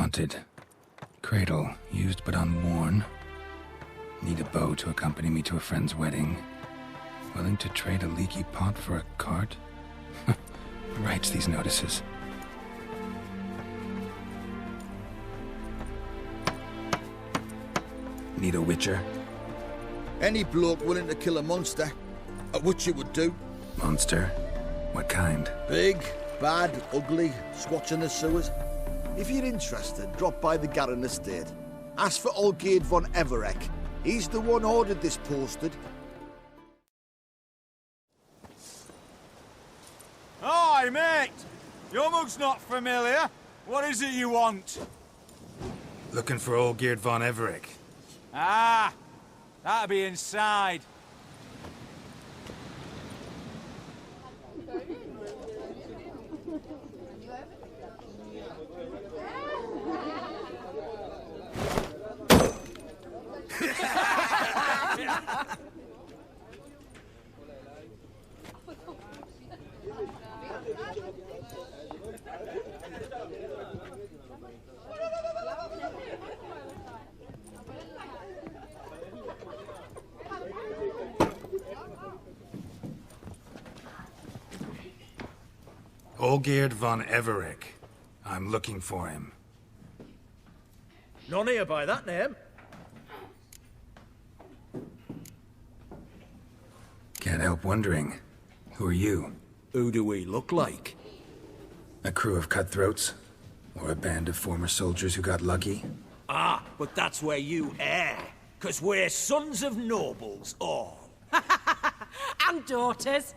Wanted. Cradle, used but unworn. Need a bow to accompany me to a friend's wedding. Willing to trade a leaky pot for a cart? Who writes these notices? Need a witcher? Any bloke willing to kill a monster. A witcher would do. Monster? What kind? Big, bad, ugly, squats in the sewers. If you're interested, drop by the Garren estate. Ask for Olgierd von Everec. He's the one ordered this posted. Hi, mate! Your mug's not familiar. What is it you want? Looking for Olgierd von Everec. Ah! That'll be inside. Olgierd von Everec. I'm looking for him. None here by that name. Can't help wondering. Who are you? Who do we look like? A crew of cutthroats? Or a band of former soldiers who got lucky? Ah, but that's where you err. 'Cause we're sons of nobles, all. And daughters.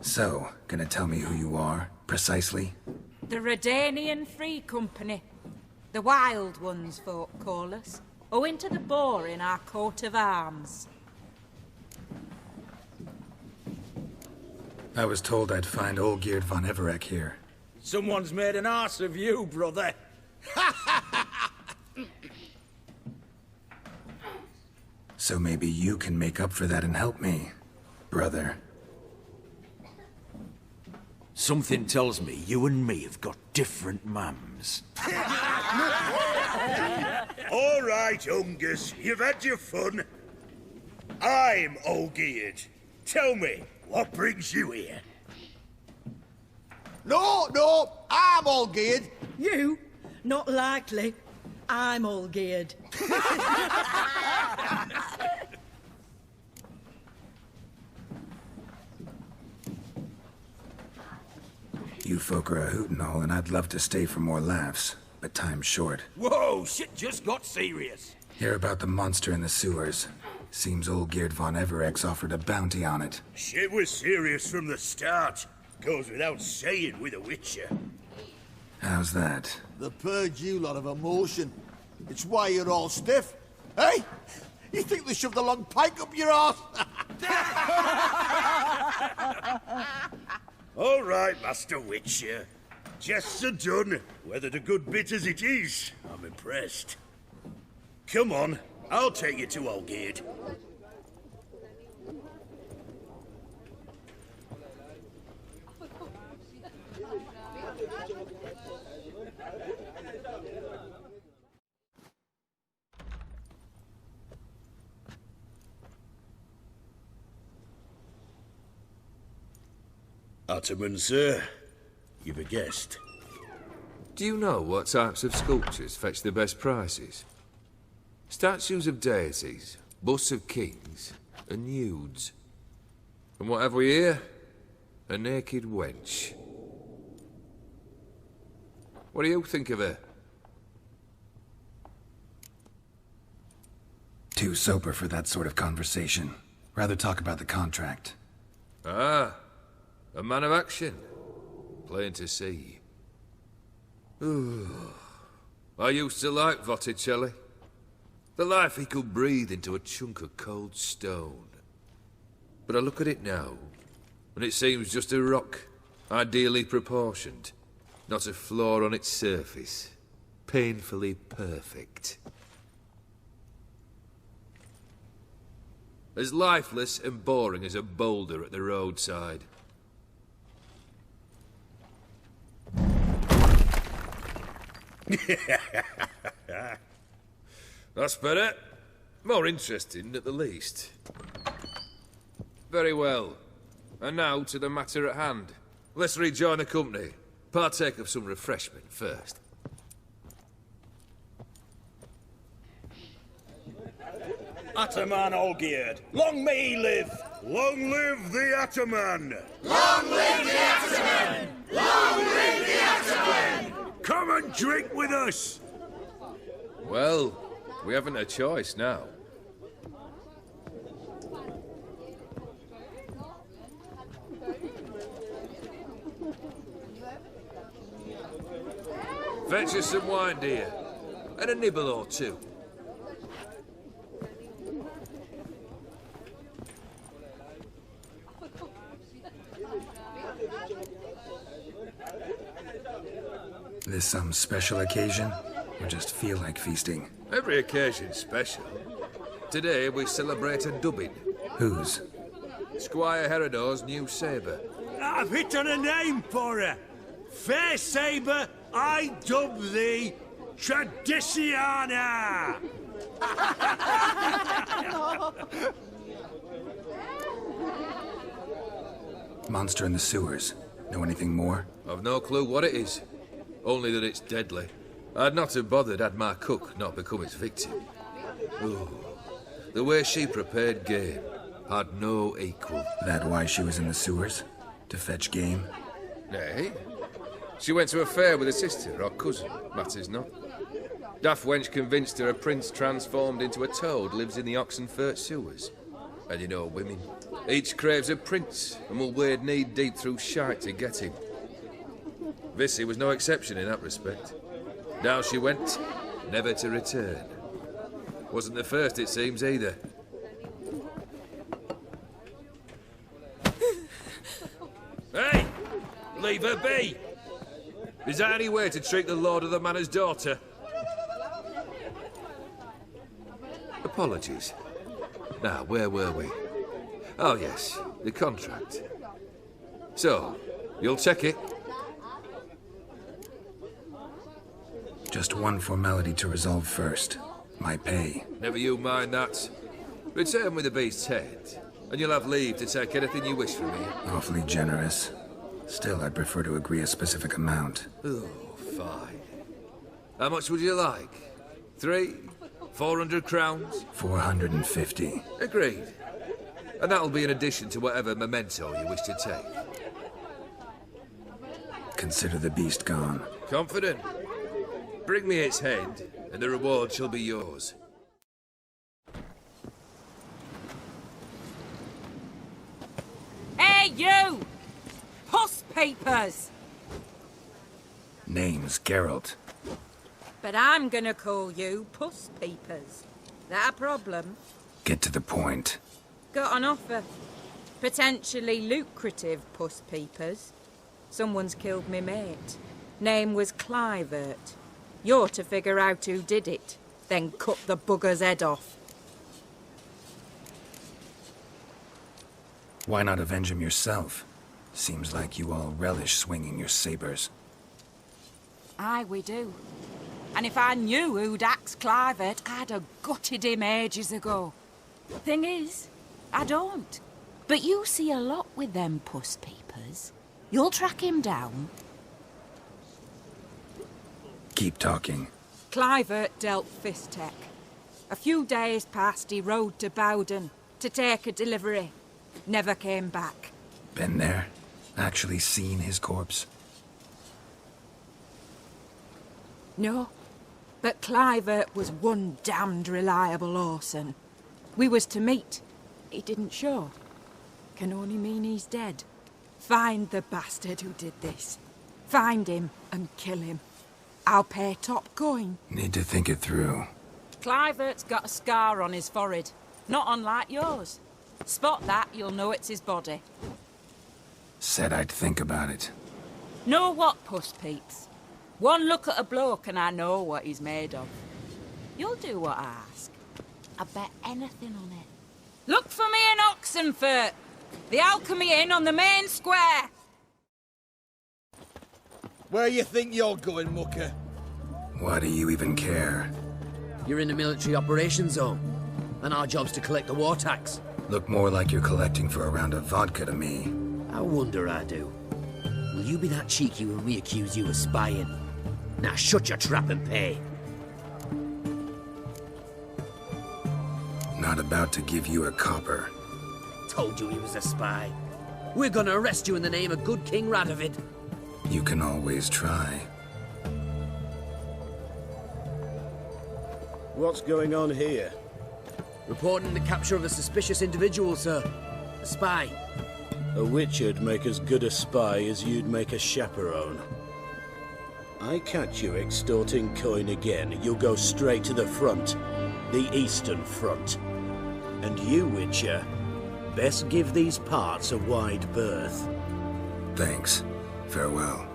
So, gonna tell me who you are, precisely? The Redanian Free Company. The Wild Ones, folk call us. Owing to the boar in our coat of arms. I was told I'd find Olgierd von Everec here. Someone's made an arse of you, brother. So maybe you can make up for that and help me, brother. Something tells me you and me have got different mums. All right, Ungus, you've had your fun. I'm Olgierd. Tell me, what brings you here? No, I'm Olgierd. You? Not likely. I'm all geared. You folk are a hoot and all, and I'd love to stay for more laughs, but time's short. Whoa, shit just got serious. Hear about the monster in the sewers. Seems Olgierd von Everec's offered a bounty on it. Shit was serious from the start. Goes without saying with a Witcher. How's that? They purge you lot of emotion. It's why you're all stiff. Hey? You think they shoved a long pike up your arse? All right, Master Witcher. Jests are done. Whether the good bit as it is, I'm impressed. Come on, I'll take you to Olgierd. Ataman, sir. You've a guest. Do you know what types of sculptures fetch the best prices? Statues of deities, busts of kings, and nudes. And what have we here? A naked wench. What do you think of her? Too sober for that sort of conversation. Rather talk about the contract. Ah, a man of action. Plain to see. Ooh. I used to like Botticelli. The life he could breathe into a chunk of cold stone. But I look at it now, and it seems just a rock, ideally proportioned. Not a flaw on its surface. Painfully perfect. As lifeless and boring as a boulder at the roadside. That's better. More interesting, at the least. Very well. And now to the matter at hand. Let's rejoin the company. Partake of some refreshment first. Ataman Olgierd, long may he live! Long live the Ataman! Long live the Ataman! Long live the Ataman! Come and drink with us! Well, we haven't a choice now. Fetch us some wine, dear. And a nibble or two. This some special occasion? Or just feel like feasting? Every occasion's special. Today we celebrate a dubbing. Whose? Squire Herodor's new sabre. I've hit on a name for her. Fair Sabre, I dub thee Tradiciana! Monster in the sewers. Know anything more? I've no clue what it is. Only that it's deadly. I'd not have bothered had my cook not become its victim. Ooh, the way she prepared game had no equal. That why she was in the sewers? To fetch game? Nay. She went to a fair with a sister or cousin, matters not. Daft wench convinced her a prince transformed into a toad lives in the Oxenfurt sewers. And you know women. Each craves a prince and will wade knee-deep through shite to get him. Vissy was no exception in that respect. Down she went, never to return. Wasn't the first, it seems, either. Hey! Leave her be! Is that any way to treat the lord of the manor's daughter? Apologies. Now, where were we? Oh, yes, the contract. So, you'll check it? Just one formality to resolve first. My pay. Never you mind that. Return with the beast's head, and you'll have leave to take anything you wish from me. Awfully generous. Still, I'd prefer to agree a specific amount. Oh, fine. How much would you like? 400 crowns? 450. Agreed. And that'll be in addition to whatever memento you wish to take. Consider the beast gone. Confident? Bring me its head, and the reward shall be yours. Hey, you! Puss papers! Name's Geralt. But I'm gonna call you Puss Peepers. That a problem? Get to the point. Got an offer. Potentially lucrative Puss Peepers. Someone's killed me mate. Name was Clivert. You're to figure out who did it, then cut the bugger's head off. Why not avenge him yourself? Seems like you all relish swinging your sabers. Aye, we do. And if I knew who'd axed Clivert, I'd have gutted him ages ago. Thing is, I don't. But you see a lot with them Puss Peepers. You'll track him down. Keep talking. Clivert dealt Fistech. A few days past, he rode to Bowden to take a delivery. Never came back. Been there? Actually seen his corpse? No. But Clivert was one damned reliable Orson. We was to meet. He didn't show. Can only mean he's dead. Find the bastard who did this. Find him and kill him. I'll pay top coin. Need to think it through. Clivert's got a scar on his forehead. Not unlike yours. Spot that, you'll know it's his body. Said I'd think about it. Know what, Puss Peeps? One look at a bloke and I know what he's made of. You'll do what I ask. I bet anything on it. Look for me in Oxenfurt. The Alchemy Inn on the main square. Where you think you're going, mucker? Why do you even care? You're in a military operations zone, and our job's to collect the war tax. Look more like you're collecting for a round of vodka to me. I wonder I do. Will you be that cheeky when we accuse you of spying? Now shut your trap and pay. Not about to give you a copper. Told you he was a spy. We're gonna arrest you in the name of good King Radovid. You can always try. What's going on here? Reporting the capture of a suspicious individual, sir. A spy. A witcher'd make as good a spy as you'd make a chaperone. I catch you extorting coin again, you'll go straight to the front. The Eastern Front. And you, Witcher, best give these parts a wide berth. Thanks. Farewell.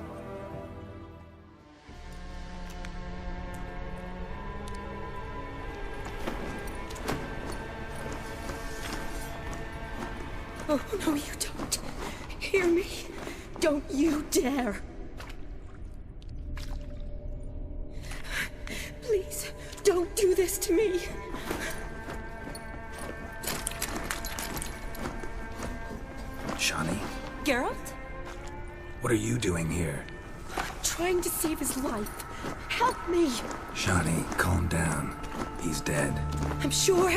Oh, no, you don't. Hear me? Don't you dare. Please, don't do this to me. Shani? Geralt? What are you doing here? Trying to save his life. Help me! Shani, calm down. He's dead. I'm sure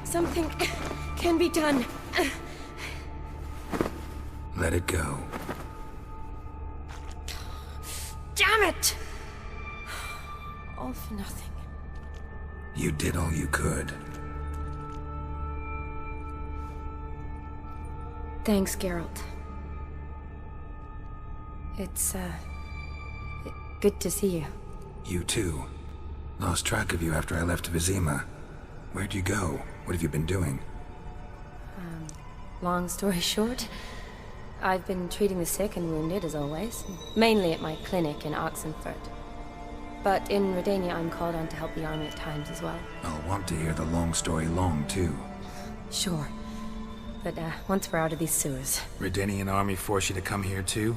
something can be done. Let it go. Damn it! All for nothing. You did all you could. Thanks, Geralt. It's, good to see you. You too. Lost track of you after I left Vizima. Where'd you go? What have you been doing? Long story short, I've been treating the sick and wounded, as always. Mainly at my clinic in Oxenfurt. But in Redania, I'm called on to help the army at times as well. I'll want to hear the long story long, too. Sure. But, once we're out of these sewers... Redanian army force you to come here, too?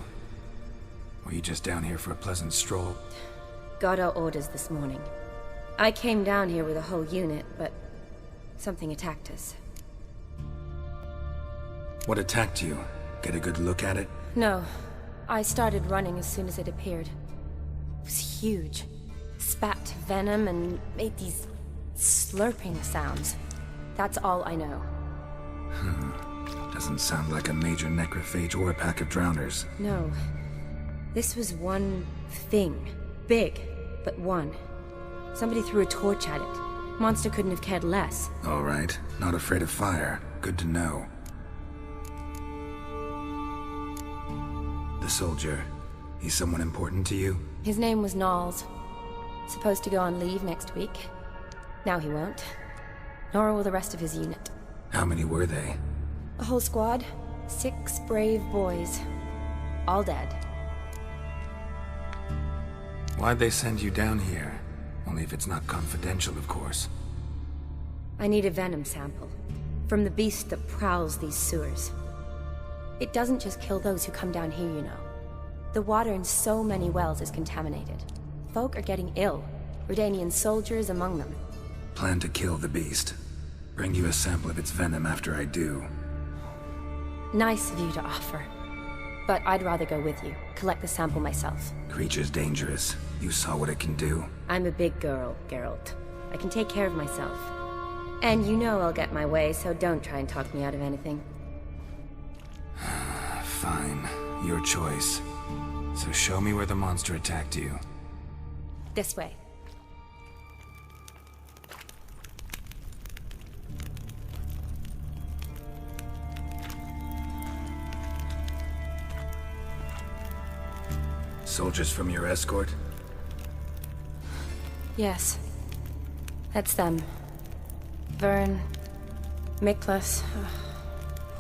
Or are you just down here for a pleasant stroll? Got our orders this morning. I came down here with a whole unit, but... something attacked us. What attacked you? Get a good look at it? No. I started running as soon as it appeared. It was huge. Spat venom and made these slurping sounds. That's all I know. Doesn't sound like a major necrophage or a pack of drowners. No. This was one thing. Big, but one. Somebody threw a torch at it. Monster couldn't have cared less. All right. Not afraid of fire. Good to know. The soldier. He's someone important to you? His name was Knowles. Supposed to go on leave next week. Now he won't. Nor will the rest of his unit. How many were they? A whole squad. 6 brave boys. All dead. Why'd they send you down here? Only if it's not confidential, of course. I need a venom sample. From the beast that prowls these sewers. It doesn't just kill those who come down here, you know. The water in so many wells is contaminated. Folk are getting ill. Redanian soldiers among them. Plan to kill the beast. Bring you a sample of its venom after I do. Nice of you to offer. But I'd rather go with you. Collect the sample myself. Creature's dangerous. You saw what it can do. I'm a big girl, Geralt. I can take care of myself. And you know I'll get my way, so don't try and talk me out of anything. Fine. Your choice. So show me where the monster attacked you. This way. Soldiers from your escort? Yes. That's them. Vern, Miklas.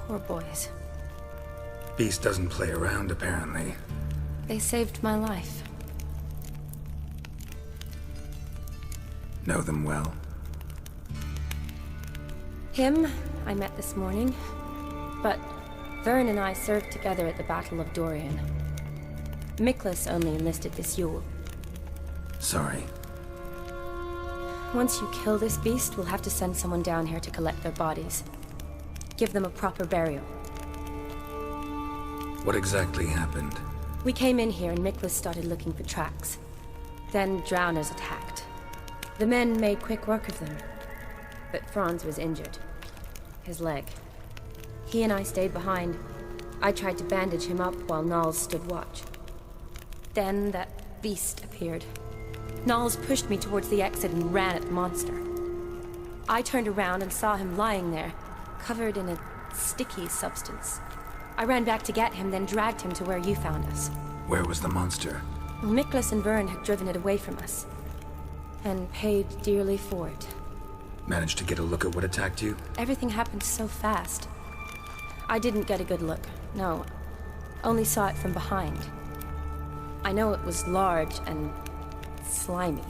Poor boys. Beast doesn't play around, apparently. They saved my life. Know them well? Him, I met this morning. But Vern and I served together at the Battle of Dorian. Miklas only enlisted this Yule. Sorry. Once you kill this beast, we'll have to send someone down here to collect their bodies. Give them a proper burial. What exactly happened? We came in here and Miklas started looking for tracks. Then drowners attacked. The men made quick work of them. But Franz was injured. His leg. He and I stayed behind. I tried to bandage him up while Nals stood watch. Then that beast appeared. Nals pushed me towards the exit and ran at the monster. I turned around and saw him lying there, covered in a sticky substance. I ran back to get him, then dragged him to where you found us. Where was the monster? Miklas and Vern had driven it away from us. And paid dearly for it. Managed to get a look at what attacked you? Everything happened so fast. I didn't get a good look, no. Only saw it from behind. I know it was large and slimy.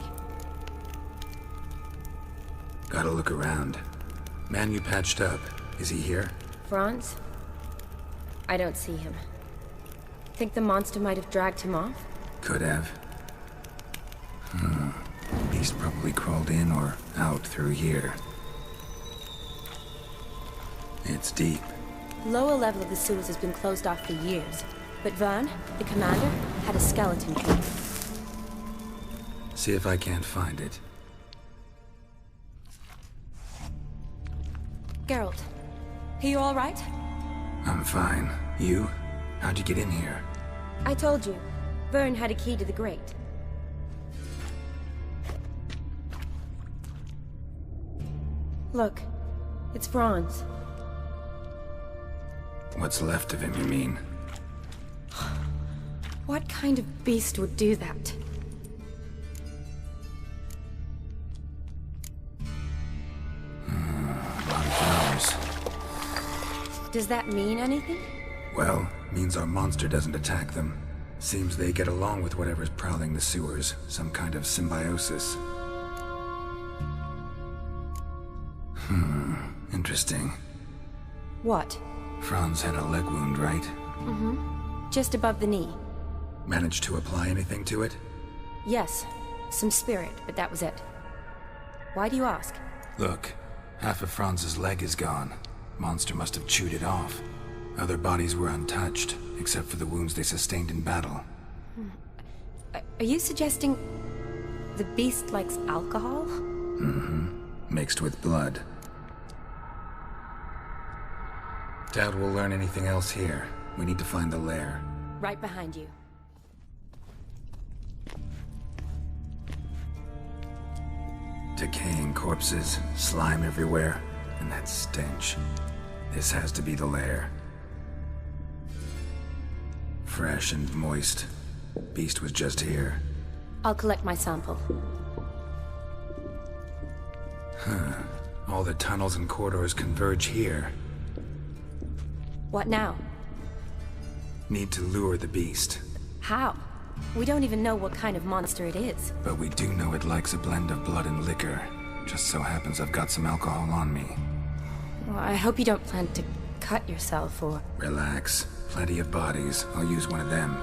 Gotta look around. Man you patched up, is he here? Franz? I don't see him. Think the monster might have dragged him off? Could have. Beast probably crawled in or out through here. It's deep. Lower level of the sewers has been closed off for years. But Vern, the commander, had a skeleton key. See if I can't find it. Geralt, are you all right? I'm fine. You? How'd you get in here? I told you. Vern had a key to the grate. Look, it's Franz. What's left of him, you mean? What kind of beast would do that? A lot of flowers. Does that mean anything? Well, means our monster doesn't attack them. Seems they get along with whatever's prowling the sewers. Some kind of symbiosis. Interesting. What? Franz had a leg wound, right? Mm-hmm. Just above the knee. Managed to apply anything to it? Yes. Some spirit, but that was it. Why do you ask? Look, half of Franz's leg is gone. Monster must have chewed it off. Other bodies were untouched, except for the wounds they sustained in battle. Are you suggesting the beast likes alcohol? Mm-hmm. Mixed with blood. Doubt we'll learn anything else here. We need to find the lair. Right behind you. Decaying corpses, slime everywhere, and that stench. This has to be the lair. Fresh and moist. Beast was just here. I'll collect my sample. All the tunnels and corridors converge here. What now? Need to lure the beast. How? We don't even know what kind of monster it is. But we do know it likes a blend of blood and liquor. Just so happens I've got some alcohol on me. Well, I hope you don't plan to cut yourself or... Relax. Plenty of bodies. I'll use one of them.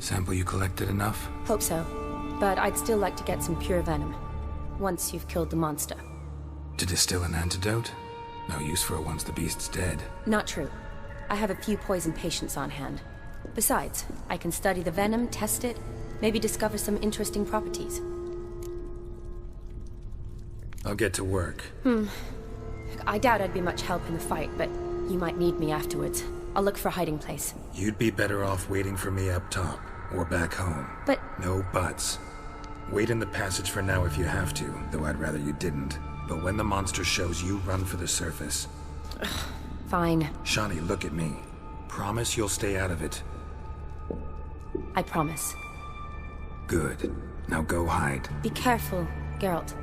Sample you collected enough? Hope so. But I'd still like to get some pure venom. Once you've killed the monster. To distill an antidote? No use for it once the beast's dead. Not true. I have a few poison patients on hand. Besides, I can study the venom, test it, maybe discover some interesting properties. I'll get to work. I doubt I'd be much help in the fight, but you might need me afterwards. I'll look for a hiding place. You'd be better off waiting for me up top, or back home. But... No buts. Wait in the passage for now if you have to, though I'd rather you didn't. But when the monster shows, you run for the surface. Fine. Shani, look at me. Promise you'll stay out of it. I promise. Good. Now go hide. Be careful, Geralt.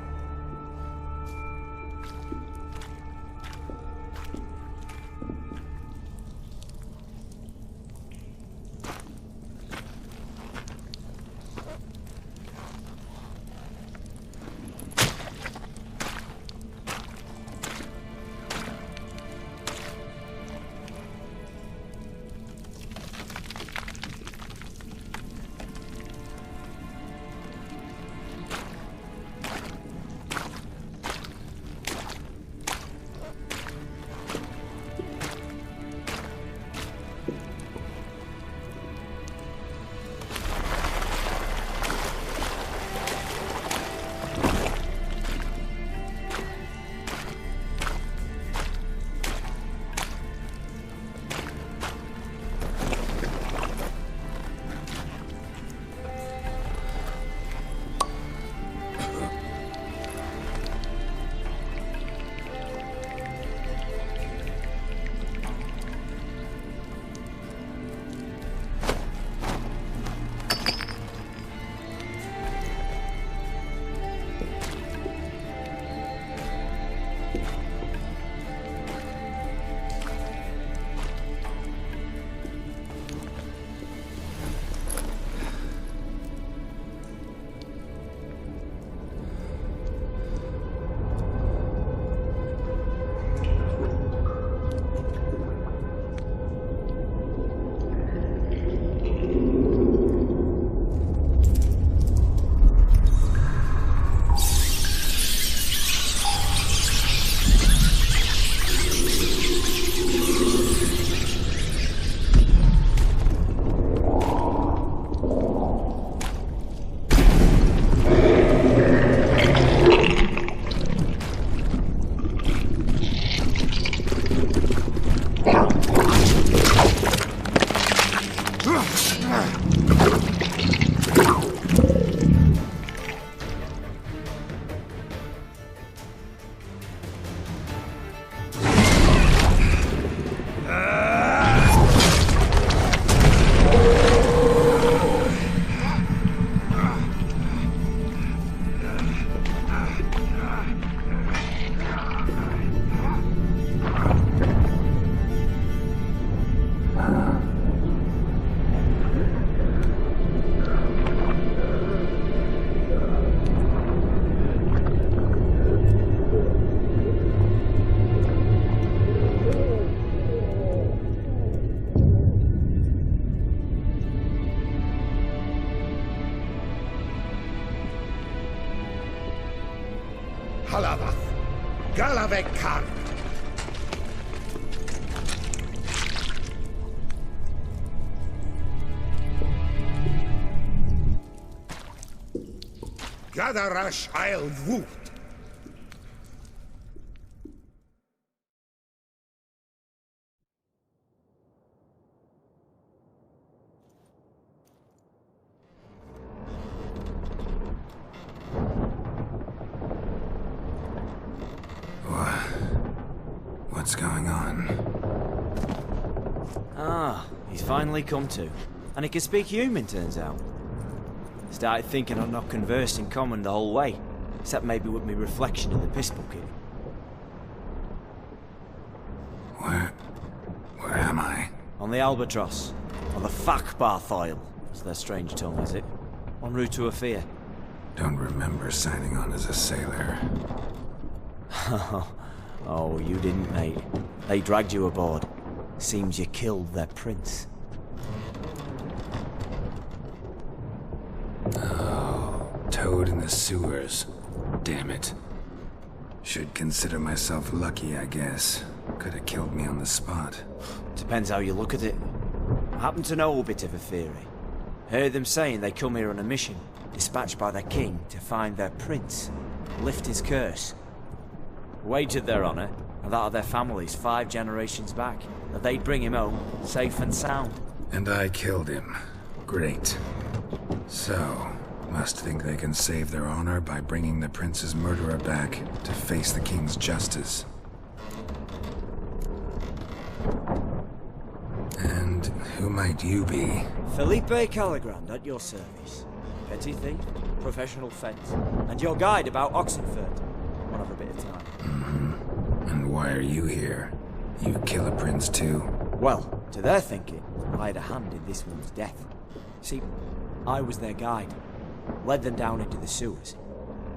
Halavath, Galavekar. Gadarash Isle Woot. What's going on? Ah, he's finally come to. And he can speak human, turns out. Started thinking I'd not conversed in common the whole way, except maybe with me reflection in the piss bucket. Where am I? On the Albatross. Or the Fakbarth Isle, as their strange tongue is it. En route to Ophir. Don't remember signing on as a sailor. Oh, you didn't, mate. They dragged you aboard. Seems you killed their prince. Oh, toad in the sewers. Damn it. Should consider myself lucky, I guess. Could have killed me on the spot. Depends how you look at it. I happen to know a bit of a theory. Heard them saying they come here on a mission, dispatched by their king to find their prince, lift his curse. Wagered their honour, and that of their families 5 generations back, that they'd bring him home, safe and sound. And I killed him. Great. So, must think they can save their honor by bringing the prince's murderer back to face the king's justice. And who might you be? Felipe Caligrand, at your service. Petty thief, professional fence, and your guide about Oxenfurt. One of a bit of time. And why are you here? You kill a prince too? Well, to their thinking, I had a hand in this one's death. See, I was their guide. Led them down into the sewers.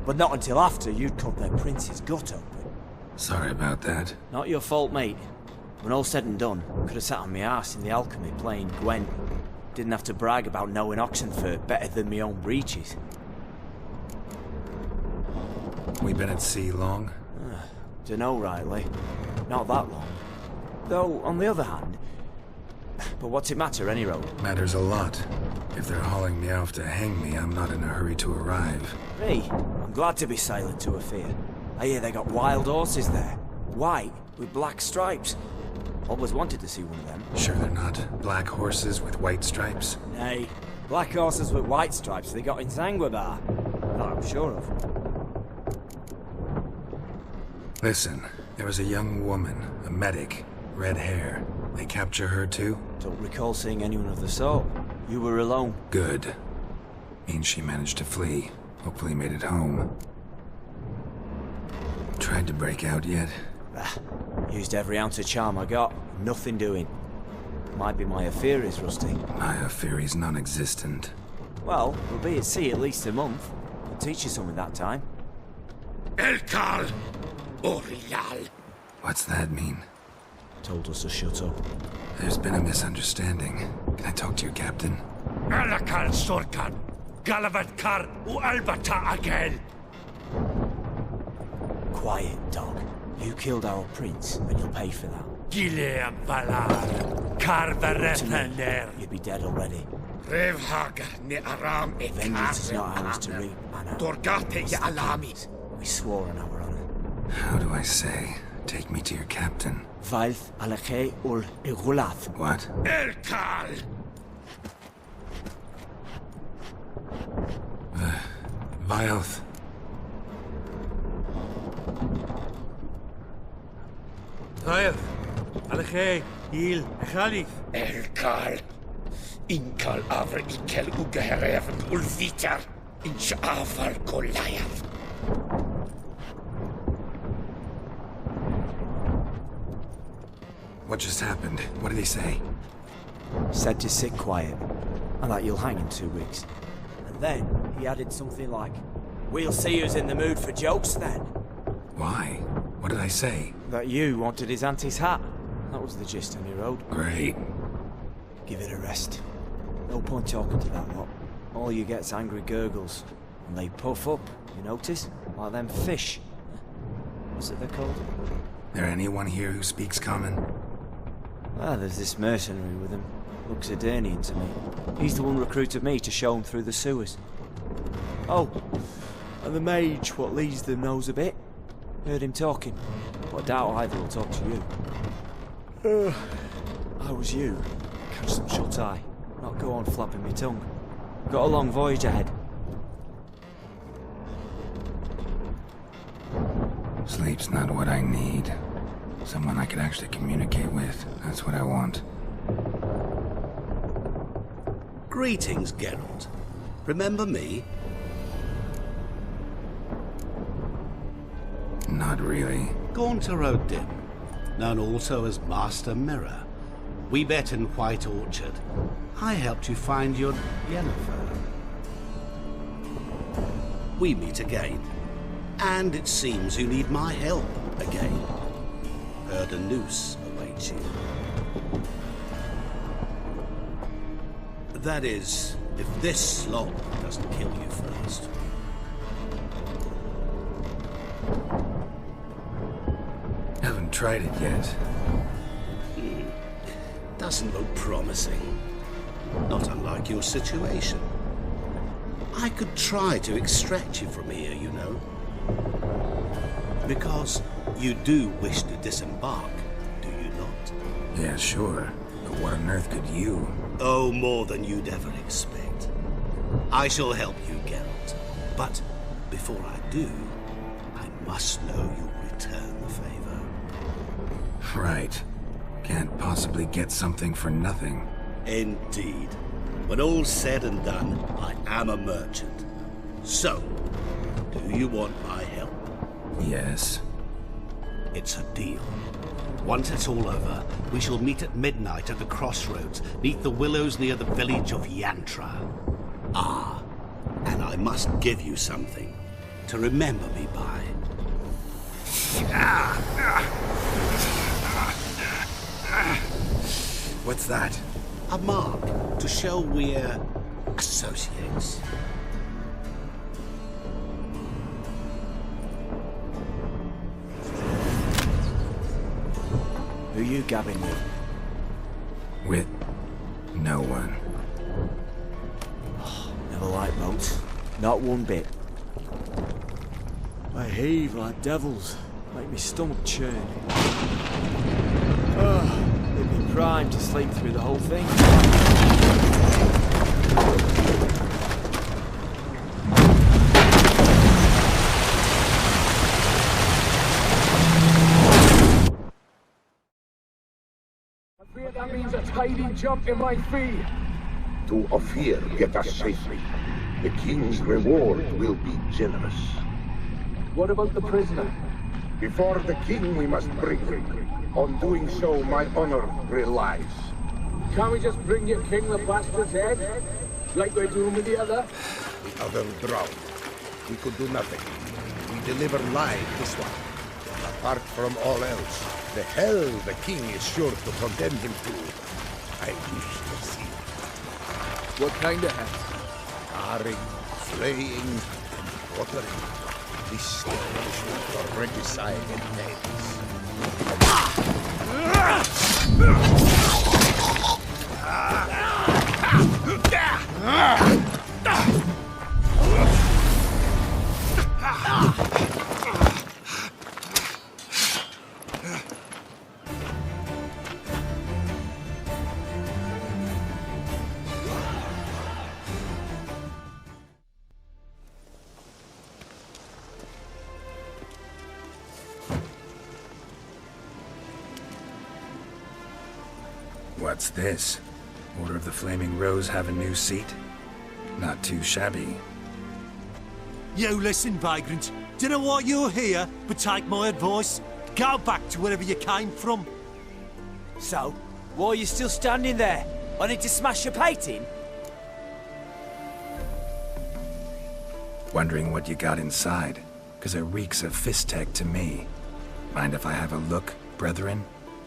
But not until after you'd cut their prince's gut open. Sorry about that. Not your fault, mate. When all said and done, could have sat on my arse in the alchemy playing Gwent. Didn't have to brag about knowing Oxenfurt better than my own breeches. We been at sea long? Dunno rightly. Not that long. Though, on the other hand... But what's it matter, any road? Matters a lot. If they're hauling me off to hang me, I'm not in a hurry to arrive. Me? I'm glad to be sailing to Ophir. I hear they got wild horses there. White, with black stripes. Always wanted to see one of them. Sure they're not black horses with white stripes? Nay, black horses with white stripes they got in Zanguebar. That I'm sure of. Listen, there was a young woman, a medic, red hair. They capture her too? Don't recall seeing anyone of the sort. You were alone. Good. Means she managed to flee. Hopefully made it home. Tried to break out yet? Used every ounce of charm I got. Nothing doing. Might be my Ophiri's rusty. My Ophiri's non-existent. Well, we'll be at sea at least a month. I'll teach you something that time. Elkal! Orilal! What's that mean? Told us to shut up. There's been a misunderstanding. Can I talk to your captain? Alakal Sorkan! Galavatkar u Albata Agel! Quiet, dog. You killed our prince, and you'll pay for that. Gileam Valar! Karvarethaner! You'd be dead already. Revhaga ne Aram e Vengeance is not ours to reap, Anna. Torgate ya Alami! We swore on our honor. How do I say? Take me to your captain. Vailth Alakhe ul Igulath. What? Elkal! By oath. Taif, Alche, Il, Khalif. Elkal. Inkal avr ikel ugeherevn ulvitar. Inch afal Goliath. What just happened? What did he say? Said to sit quiet, and that you'll hang in 2 weeks. And then he added something like, "We'll see who's in the mood for jokes then." Why? What did I say? That you wanted his auntie's hat. That was the gist in your road. Great. Give it a rest. No point talking to that lot. All you get's angry gurgles. And they puff up, you notice? Like them fish. What's it they're called? There anyone here who speaks common? Ah, there's this mercenary with him. Looks Edirnian to me. He's the one recruited me to show him through the sewers. Oh, and the mage what leads them knows a bit. Heard him talking, but I doubt either will talk to you. I was you. Catch some shut-eye. Not go on flapping my tongue. Got a long voyage ahead. Sleep's not what I need. Someone I could actually communicate with. That's what I want. Greetings, Geralt. Remember me? Not really. Gaunter O'Dim, known also as Master Mirror. We met in White Orchard. I helped you find your Yennefer. We meet again. And it seems you need my help again. Heard a noose awaits you. That is, if this slog doesn't kill you first. Haven't tried it yet. Doesn't look promising. Not unlike your situation. I could try to extract you from here, you know. Because you do wish to disembark, do you not? Yeah, sure. But what on earth could you? Oh, more than you'd ever expect. I shall help you, Geralt. But before I do, I must know you'll return the favor. Right. Can't possibly get something for nothing. Indeed. When all's said and done, I am a merchant. So, do you want my help? Yes. It's a deal. Once it's all over, we shall meet at midnight at the crossroads, neath the willows near the village of Yantra. Ah, and I must give you something to remember me by. What's that? A mark to show we're associates. Who you gabbing with? With no one. Never liked boats. Not one bit. They heave like devils. Make me stomach churn. They'd be primed to sleep through the whole thing. That means a tidy jump in my fee. To Ophir, get us safely. The king's reward will be generous. What about the prisoner? Before the king we must bring him. On doing so, my honor relies. Can't we just bring your king the bastard's head? Like we're doing with the other? The other drowned. We could do nothing. We deliver live this one. Apart from all else, the hell the king is sure to condemn him to, I wish to see. What kind of hell? Carring, flaying, and quartering. This generation for regicide and madness. What's this? Order of the Flaming Rose have a new seat? Not too shabby. You listen, vagrant. Dunno why you're here, but take my advice. Go back to wherever you came from. So, why are you still standing there? I need to smash your plate in? Wondering what you got inside, because it reeks of Fistech to me. Mind if I have a look, brethren?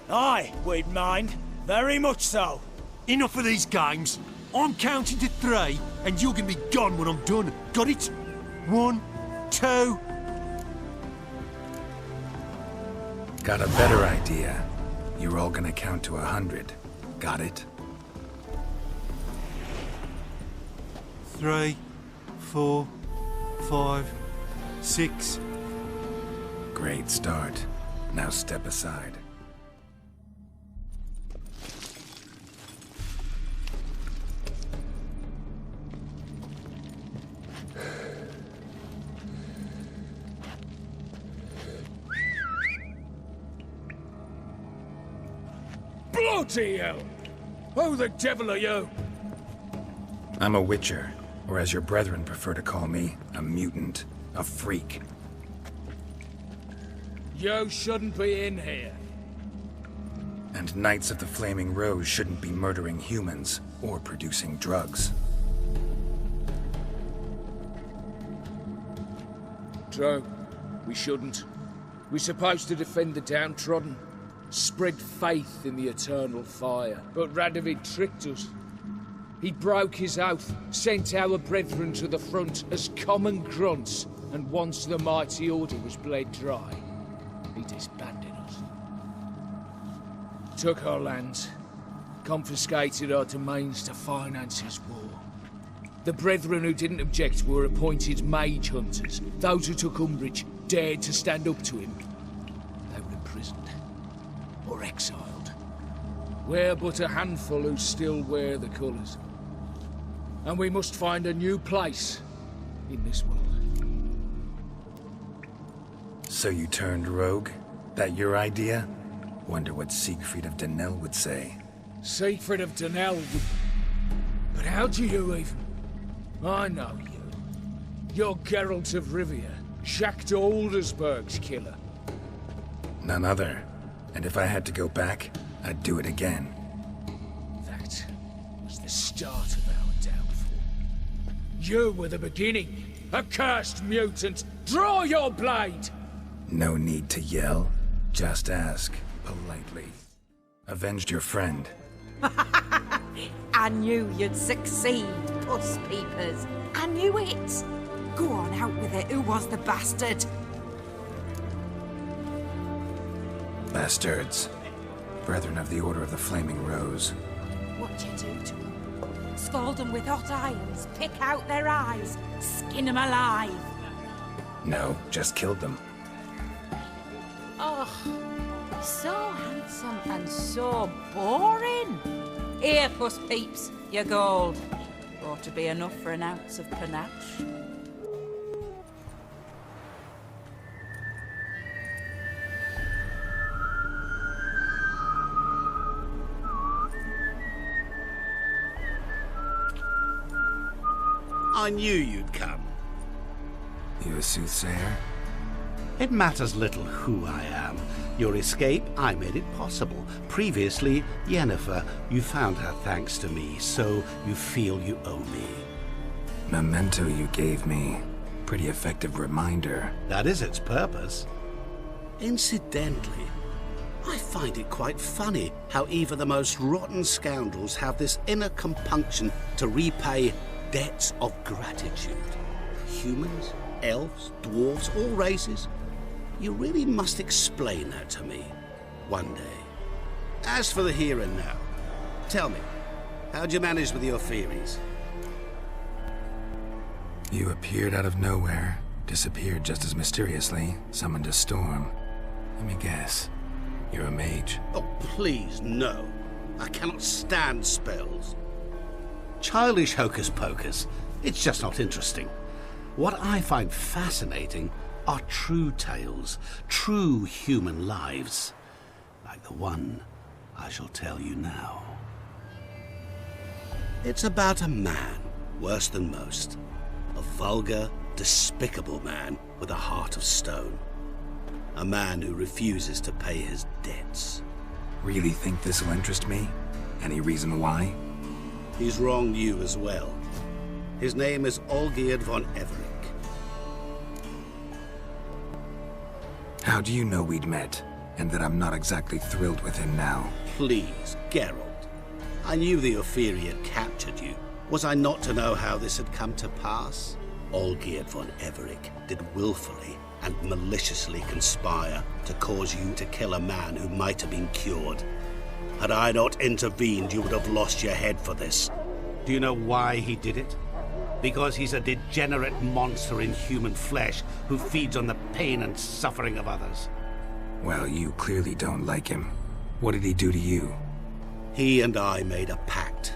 Aye, we'd mind. Very much so. Enough of these games. I'm counting to 3, and you're gonna be gone when I'm done. Got it? 1, 2... Got a better idea. You're all gonna count to 100. Got it? 3, 4, 5, 6. Great start. Now step aside. Bloody hell! Who the devil are you? I'm a Witcher, or as your brethren prefer to call me, a mutant, a freak. You shouldn't be in here. And Knights of the Flaming Rose shouldn't be murdering humans or producing drugs. True. We shouldn't. We're supposed to defend the downtrodden, spread faith in the eternal fire. But Radovid tricked us. He broke his oath, sent our brethren to the front as common grunts, and once the mighty order was bled dry, he disbanded us. Took our lands, confiscated our domains to finance his war. The brethren who didn't object were appointed mage hunters. Those who took umbrage dared to stand up to him. They were imprisoned or exiled. We're but a handful who still wear the colours. And we must find a new place in this world. So you turned rogue? That your idea? Wonder what Siegfried of Denel would say. Siegfried of Denel would... But how do you even... I know you. You're Geralt of Rivia, Jacques de Aldersberg's killer. None other. And if I had to go back, I'd do it again. That was the start of our downfall. You were the beginning. Accursed mutant! Draw your blade! No need to yell. Just ask, politely. Avenged your friend. I knew you'd succeed, puss peepers. I knew it. Go on, out with it. Who was the bastard? Bastards. Brethren of the Order of the Flaming Rose. What'd you do to them? Scald them with hot irons, pick out their eyes, skin them alive. No, just killed them. Oh, so handsome and so boring. Here, puss peeps, your gold. Ought to be enough for an ounce of panache. I knew you'd come. You a soothsayer? It matters little who I am. Your escape, I made it possible. Previously, Yennefer, you found her thanks to me, so you feel you owe me. Memento you gave me. Pretty effective reminder. That is its purpose. Incidentally, I find it quite funny how even the most rotten scoundrels have this inner compunction to repay debts of gratitude. Humans, elves, dwarves, all races. You really must explain that to me one day. As for the here and now, tell me, how'd you manage with your theories? You appeared out of nowhere, disappeared just as mysteriously, summoned a storm. Let me guess. You're a mage. Oh, please, no. I cannot stand spells. Childish hocus pocus. It's just not interesting. What I find fascinating are true tales, true human lives, like the one I shall tell you now. It's about a man, worse than most. A vulgar, despicable man with a heart of stone. A man who refuses to pay his debts. Really think this will interest me? Any reason why? He's wronged you as well. His name is Olgierd von Everec. How do you know we'd met, and that I'm not exactly thrilled with him now? Please, Geralt. I knew the Ophiri had captured you. Was I not to know how this had come to pass? Olgierd von Everec did willfully and maliciously conspire to cause you to kill a man who might have been cured. Had I not intervened, you would have lost your head for this. Do you know why he did it? Because he's a degenerate monster in human flesh who feeds on the pain and suffering of others. Well, you clearly don't like him. What did he do to you? He and I made a pact.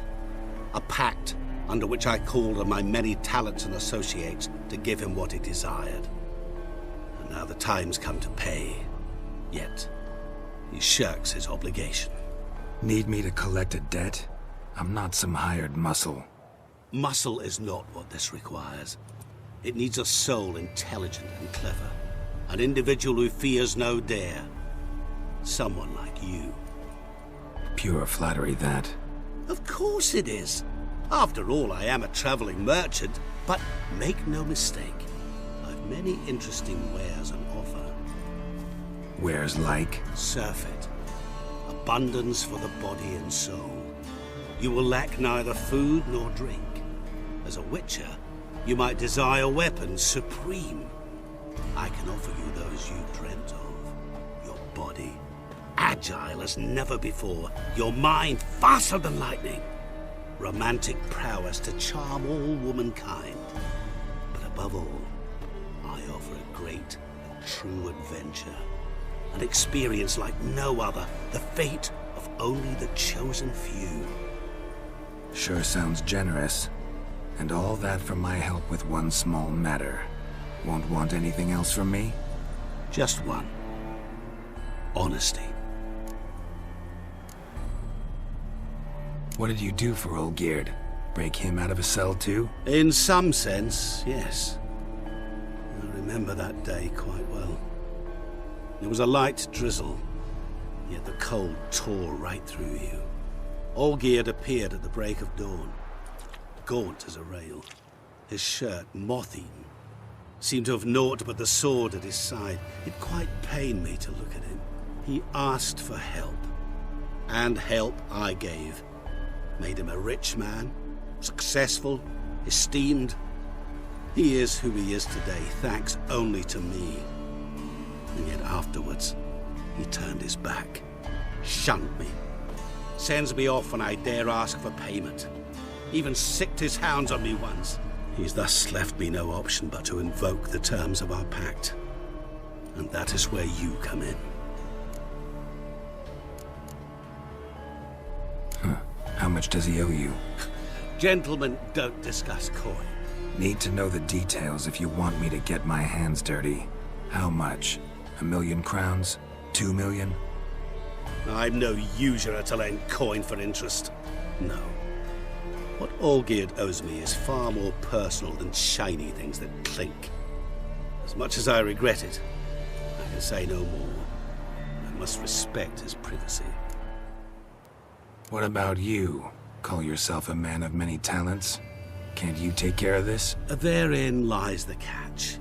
A pact under which I called on my many talents and associates to give him what he desired. And now the time's come to pay. Yet, he shirks his obligation. Need me to collect a debt? I'm not some hired muscle. Muscle is not what this requires. It needs a soul intelligent and clever. An individual who fears no dare. Someone like you. Pure flattery, that. Of course it is. After all, I am a traveling merchant. But make no mistake, I've many interesting wares on offer. Wares like? Surfeit. Abundance for the body and soul. You will lack neither food nor drink. As a witcher, you might desire weapons supreme. I can offer you those you dreamt of. Your body, agile as never before. Your mind, faster than lightning. Romantic prowess to charm all womankind. But above all, I offer a great and true adventure. An experience like no other. The fate of only the chosen few. Sure sounds generous. And all that for my help with one small matter. Won't want anything else from me? Just one. Honesty. What did you do for Olgierd? Break him out of a cell too? In some sense, yes. I remember that day quite well. There was a light drizzle, yet the cold tore right through you. Olgierd appeared at the break of dawn, gaunt as a rail, his shirt moth-eaten. Seemed to have naught but the sword at his side. It quite pained me to look at him. He asked for help, and help I gave. Made him a rich man, successful, esteemed. He is who he is today, thanks only to me. And yet afterwards, he turned his back, shunned me, sends me off when I dare ask for payment. Even sicked his hounds on me once. He's thus left me no option but to invoke the terms of our pact. And that is where you come in. How much does he owe you? Gentlemen don't discuss coin. Need to know the details if you want me to get my hands dirty. How much? 1,000,000 crowns? 2 million? I'm no usurer to lend coin for interest. No. What Olgierd owes me is far more personal than shiny things that clink. As much as I regret it, I can say no more. I must respect his privacy. What about you? Call yourself a man of many talents? Can't you take care of this? Therein lies the catch.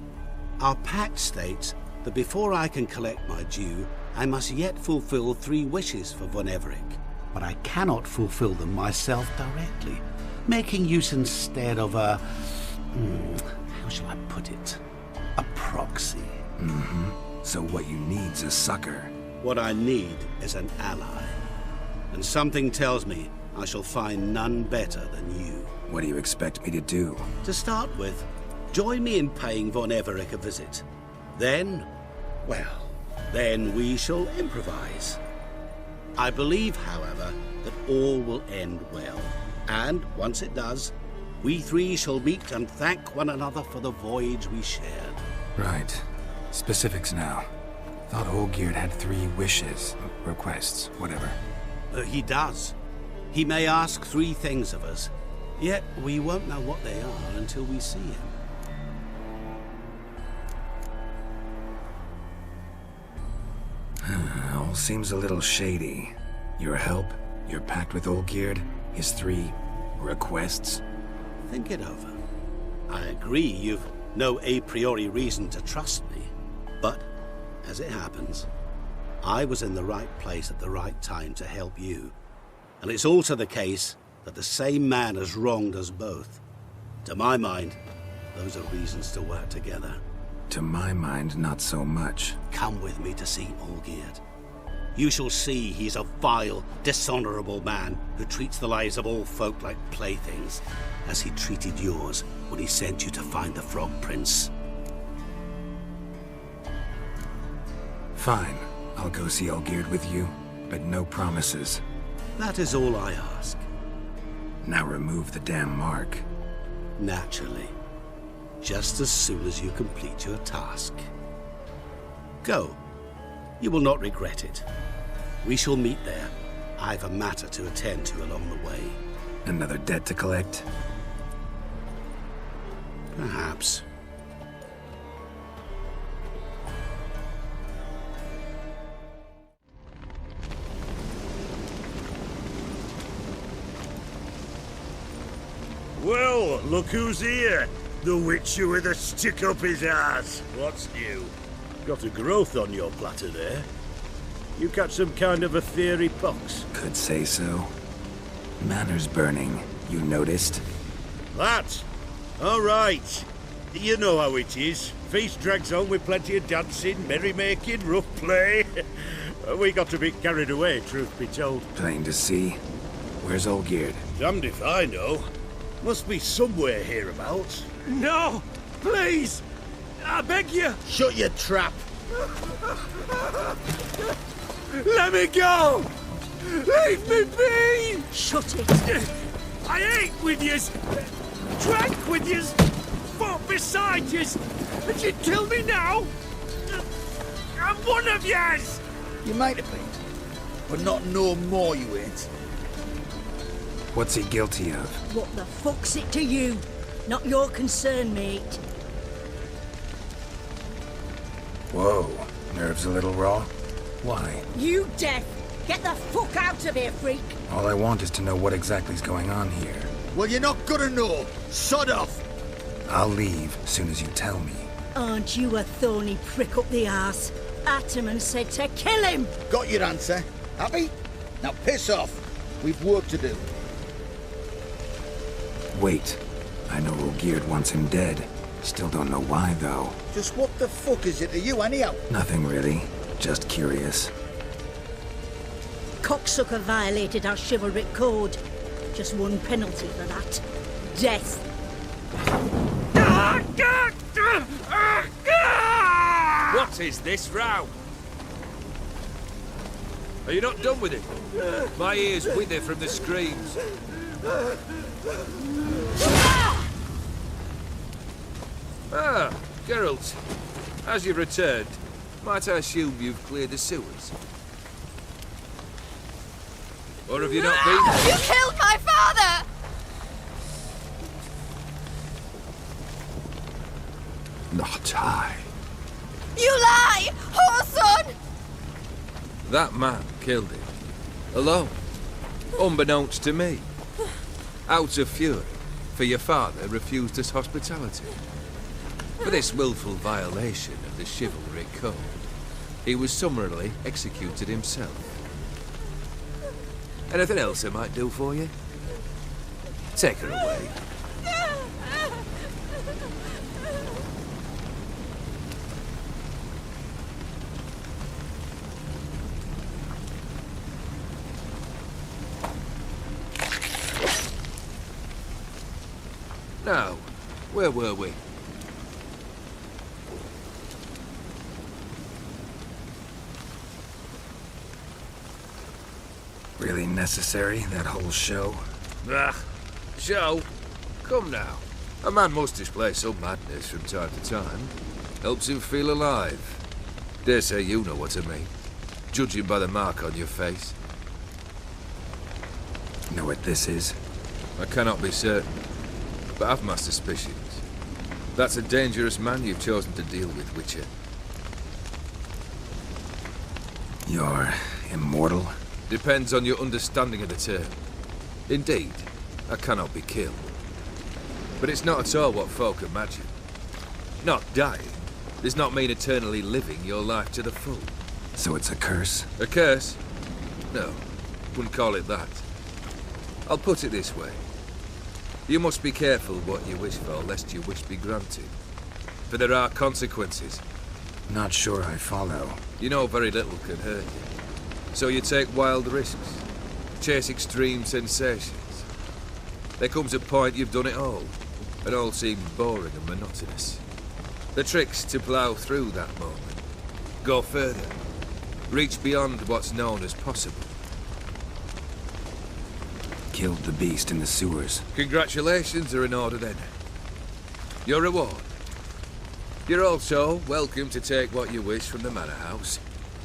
Our pact states that before I can collect my due, I must yet fulfill 3 wishes for von Everec. But I cannot fulfill them myself directly, making use instead of a... how shall I put it? A proxy. So what you need's a sucker. What I need is an ally. And something tells me I shall find none better than you. What do you expect me to do? To start with, join me in paying von Everec a visit. Then, well, then we shall improvise. I believe, however, that all will end well. And once it does, we 3 shall meet and thank one another for the voyage we shared. Right. Specifics now. Thought Olgierd had 3 wishes, requests, whatever. He does. He may ask 3 things of us, Yet we won't know what they are until we see him. All seems a little shady. Your help, your pact with Olgierd, his 3 requests. Think it over. I agree you've no a priori reason to trust me, but, as it happens, I was in the right place at the right time to help you. And it's also the case that the same man has wronged us both. To my mind, those are reasons to work together. To my mind, not so much. Come with me to see Olgierd. You shall see he's a vile, dishonorable man who treats the lives of all folk like playthings, as he treated yours when he sent you to find the Frog Prince. Fine. I'll go see Olgierd with you, but no promises. That is all I ask. Now remove the damn mark. Naturally. Just as soon as you complete your task. Go. You will not regret it. We shall meet there. I've a matter to attend to along the way. Another debt to collect? Perhaps. Well, look who's here. The Witcher with a stick up his ass. What's new? Got a growth on your platter there. You catch some kind of a theory pox? Could say so. Manor's burning. You noticed? That? All right. You know how it is. Feast drags on with plenty of dancing, merrymaking, rough play. We got a bit carried away, truth be told. Plain to see. Where's Olgierd? Damned if I know. Must be somewhere hereabouts. No! Please! I beg you! Shut your trap! Let me go! Leave me be! Shut it! I ate with yous! Drank with yous! Fought beside yous! And you kill me now? I'm one of yous! You might have been, but not no more you ain't. What's he guilty of? What the fuck's it to you? Not your concern, mate. Whoa. Nerves a little raw? Why? You deaf! Get the fuck out of here, freak! All I want is to know what exactly's going on here. Well, you're not gonna know. Sod off! I'll leave as soon as you tell me. Aren't you a thorny prick up the arse? Ataman said to kill him! Got your answer. Happy? Now piss off. We've work to do. Wait. I know Olgierd wants him dead. Still don't know why, though. Just what the fuck is it to you, anyhow? Nothing really. Just curious. Cocksucker violated our chivalric code. Just one penalty for that. Death. What is this row? Are you not done with it? My ears wither from the screams. Ah, Geralt. As you've returned, might I assume you've cleared the sewers? Or have you not been? You killed my father! Not I. You lie! Whoreson! That man killed him. Alone. Unbeknownst to me. Out of fury, for your father refused us hospitality. For this willful violation of the chivalric code, he was summarily executed himself. Anything else I might do for you? Take her away. Now, where were we? Really necessary, that whole show? Ah, show? Come now. A man must display some madness from time to time. Helps him feel alive. Dare say you know what I mean. Judging by the mark on your face. Know what this is? I cannot be certain, but I've my suspicions. That's a dangerous man you've chosen to deal with, Witcher. You're immortal? Depends on your understanding of the term. Indeed, I cannot be killed. But it's not at all what folk imagine. Not dying does not mean eternally living your life to the full. So it's a curse? A curse? No, wouldn't call it that. I'll put it this way. You must be careful what you wish for, lest your wish be granted. For there are consequences. Not sure I follow. You know very little can hurt you. So you take wild risks. Chase extreme sensations. There comes a point you've done it all. It all seems boring and monotonous. The trick's to plough through that moment. Go further. Reach beyond what's known as possible. Killed the beast in the sewers. Congratulations are in order then. Your reward. You're also welcome to take what you wish from the manor house.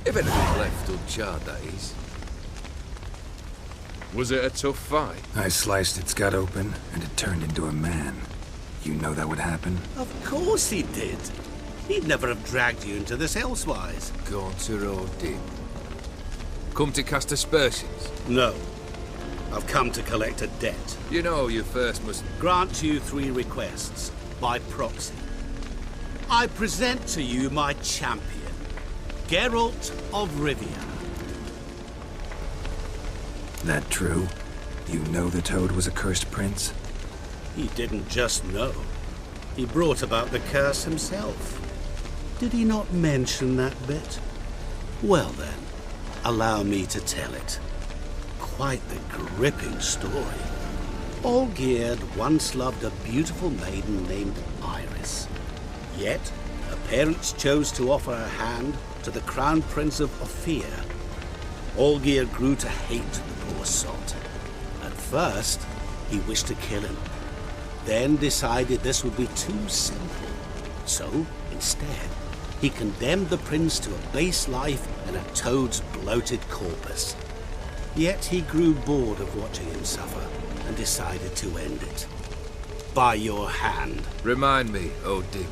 If anything's left uncharred, that is. Was it a tough fight? I sliced its gut open, and it turned into a man. You know that would happen? Of course he did. He'd never have dragged you into this elsewise. Gaunter O'Dimm. Come to cast aspersions? No. I've come to collect a debt. You know you first must... Grant you 3 requests, by proxy. I present to you my champion, Geralt of Rivia. That true? You know the Toad was a cursed prince? He didn't just know. He brought about the curse himself. Did he not mention that bit? Well then, allow me to tell it. Quite the gripping story. Olgierd once loved a beautiful maiden named Iris. Yet, her parents chose to offer her hand to the Crown Prince of Ophir. Olgierd grew to hate the poor sot. At first, he wished to kill him. Then decided this would be too simple. So, instead, he condemned the prince to a base life in a toad's bloated corpus. Yet he grew bored of watching him suffer and decided to end it. By your hand. Remind me, O'Dimm.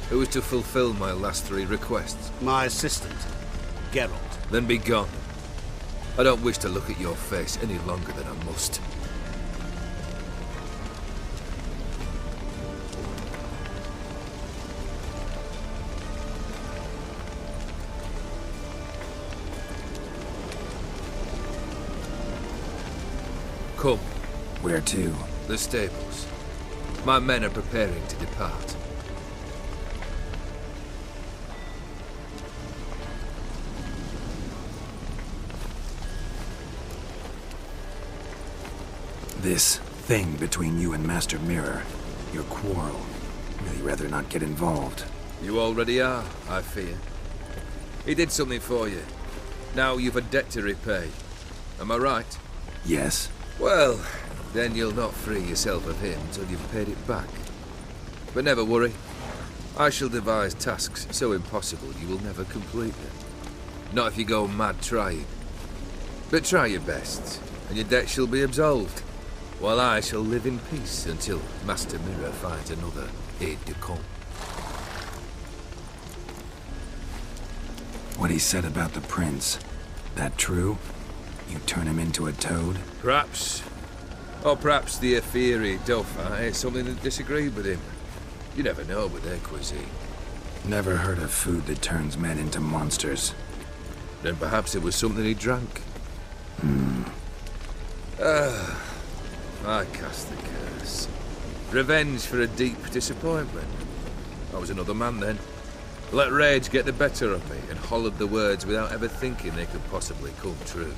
Who is to fulfill my last 3 requests? My assistant, Geralt. Then be gone. I don't wish to look at your face any longer than I must. Come. Where to? The stables. My men are preparing to depart. This thing between you and Master Mirror, your quarrel, really rather not get involved. You already are, I fear. He did something for you. Now you've a debt to repay. Am I right? Yes. Well, then you'll not free yourself of him until you've paid it back. But never worry. I shall devise tasks so impossible you will never complete them. Not if you go mad trying. But try your best, and your debt shall be absolved, while I shall live in peace until Master Mirror finds another aide-de-camp. What he said about the prince, that true? You turn him into a toad? Perhaps. Or perhaps the Ephiri Dauphin ate something that disagreed with him. You never know with their cuisine. Never heard of food that turns men into monsters. Then perhaps it was something he drank. I cast the curse. Revenge for a deep disappointment. I was another man then. Let rage get the better of me and hollered the words without ever thinking they could possibly come true.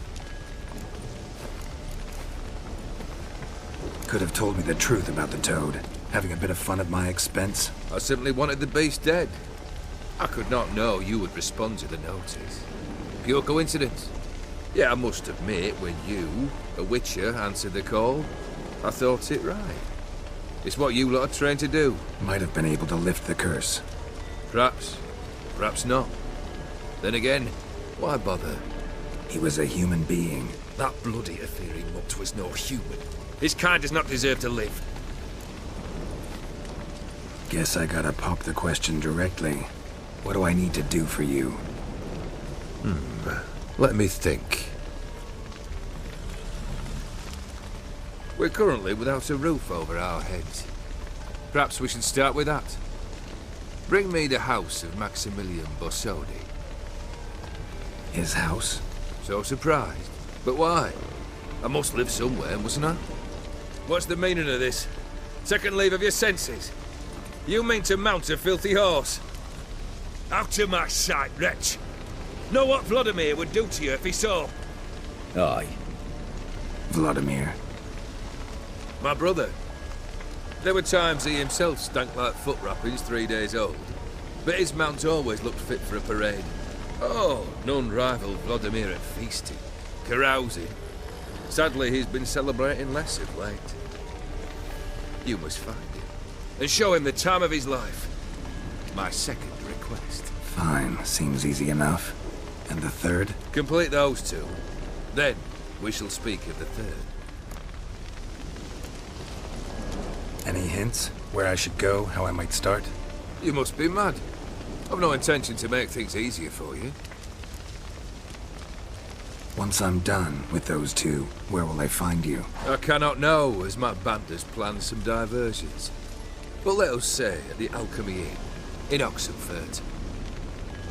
Could have told me the truth about the Toad, having a bit of fun at my expense. I simply wanted the beast dead. I could not know you would respond to the notice. Pure coincidence. Yeah, I must admit, when you, a Witcher, answered the call, I thought it right. It's what you lot are trained to do. Might have been able to lift the curse. Perhaps. Perhaps not. Then again, why bother? He was a human being. That bloody Ephiri mutt was no human. His kind does not deserve to live. Guess I gotta pop the question directly. What do I need to do for you? Let me think. We're currently without a roof over our heads. Perhaps we should start with that. Bring me the house of Maximilian Borsodi. His house? So surprised. But why? I must live somewhere, mustn't I? What's the meaning of this? Second leave of your senses? You mean to mount a filthy horse? Out of my sight, wretch! Know what Vladimir would do to you if he saw? Aye. Vladimir. My brother. There were times he himself stank like foot wrappings 3 days old. But his mount always looked fit for a parade. Oh, none rivaled Vladimir at feasting, carousing. Sadly, he's been celebrating less of late. You must find him, and show him the time of his life. My second request. Fine, seems easy enough. And the third? Complete those two. Then, we shall speak of the third. Any hints? Where I should go? How I might start? You must be mad. I've no intention to make things easier for you. Once I'm done with those two, where will I find you? I cannot know, as my band has planned some diversions. But let us say at the Alchemy Inn, in Oxenfurt.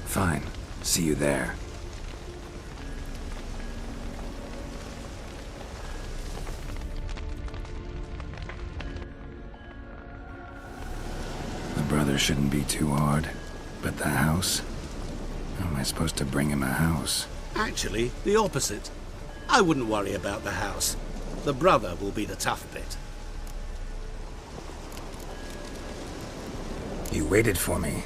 Fine. See you there. The brother shouldn't be too hard. But the house? How am I supposed to bring him a house? Actually, the opposite. I wouldn't worry about the house. The brother will be the tough bit. You waited for me.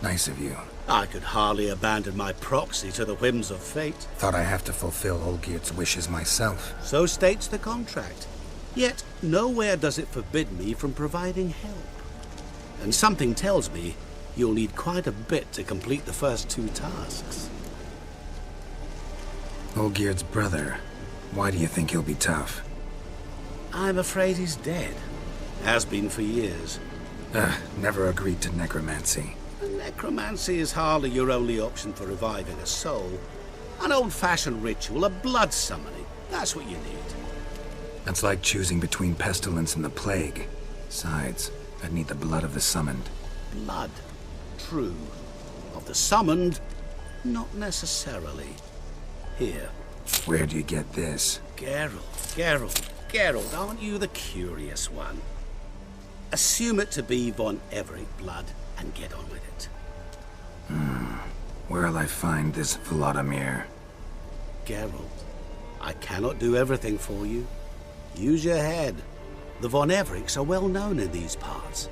Nice of you. I could hardly abandon my proxy to the whims of fate. Thought I have to fulfill Olgierd's wishes myself. So states the contract. Yet, nowhere does it forbid me from providing help. And something tells me you'll need quite a bit to complete the first two tasks. Olgierd's brother. Why do you think he'll be tough? I'm afraid he's dead. Has been for years. Never agreed to necromancy. Necromancy is hardly your only option for reviving a soul. An old-fashioned ritual, a blood summoning. That's what you need. That's like choosing between pestilence and the plague. Besides, I'd need the blood of the summoned. Blood. True. Of the summoned, not necessarily. Here. Where do you get this? Geralt, aren't you the curious one? Assume it to be von Everec blood and get on with it. Where'll I find this Vladimir? Geralt, I cannot do everything for you. Use your head. The von Everecs are well known in these parts.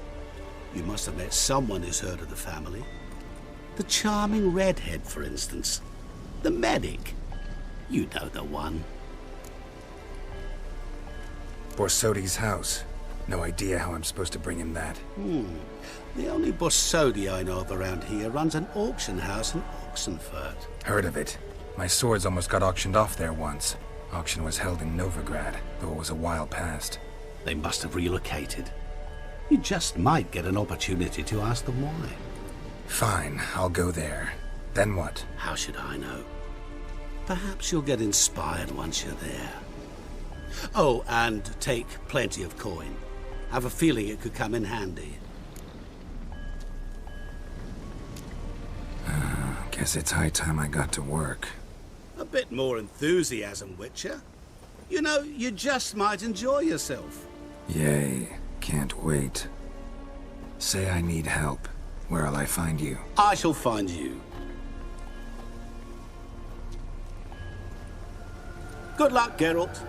You must have met someone who's heard of the family. The charming redhead, for instance. The medic. You know the one. Borsodi's house. No idea how I'm supposed to bring him that. The only Borsodi I know of around here runs an auction house in Oxenfurt. Heard of it. My swords almost got auctioned off there once. Auction was held in Novigrad, though it was a while past. They must have relocated. You just might get an opportunity to ask them why. Fine, I'll go there. Then what? How should I know? Perhaps you'll get inspired once you're there. Oh, and take plenty of coin. Have a feeling it could come in handy. Guess it's high time I got to work. A bit more enthusiasm, Witcher. You know, you just might enjoy yourself. Yay, can't wait. Say I need help. Where'll I find you? I shall find you. Good luck, Geralt.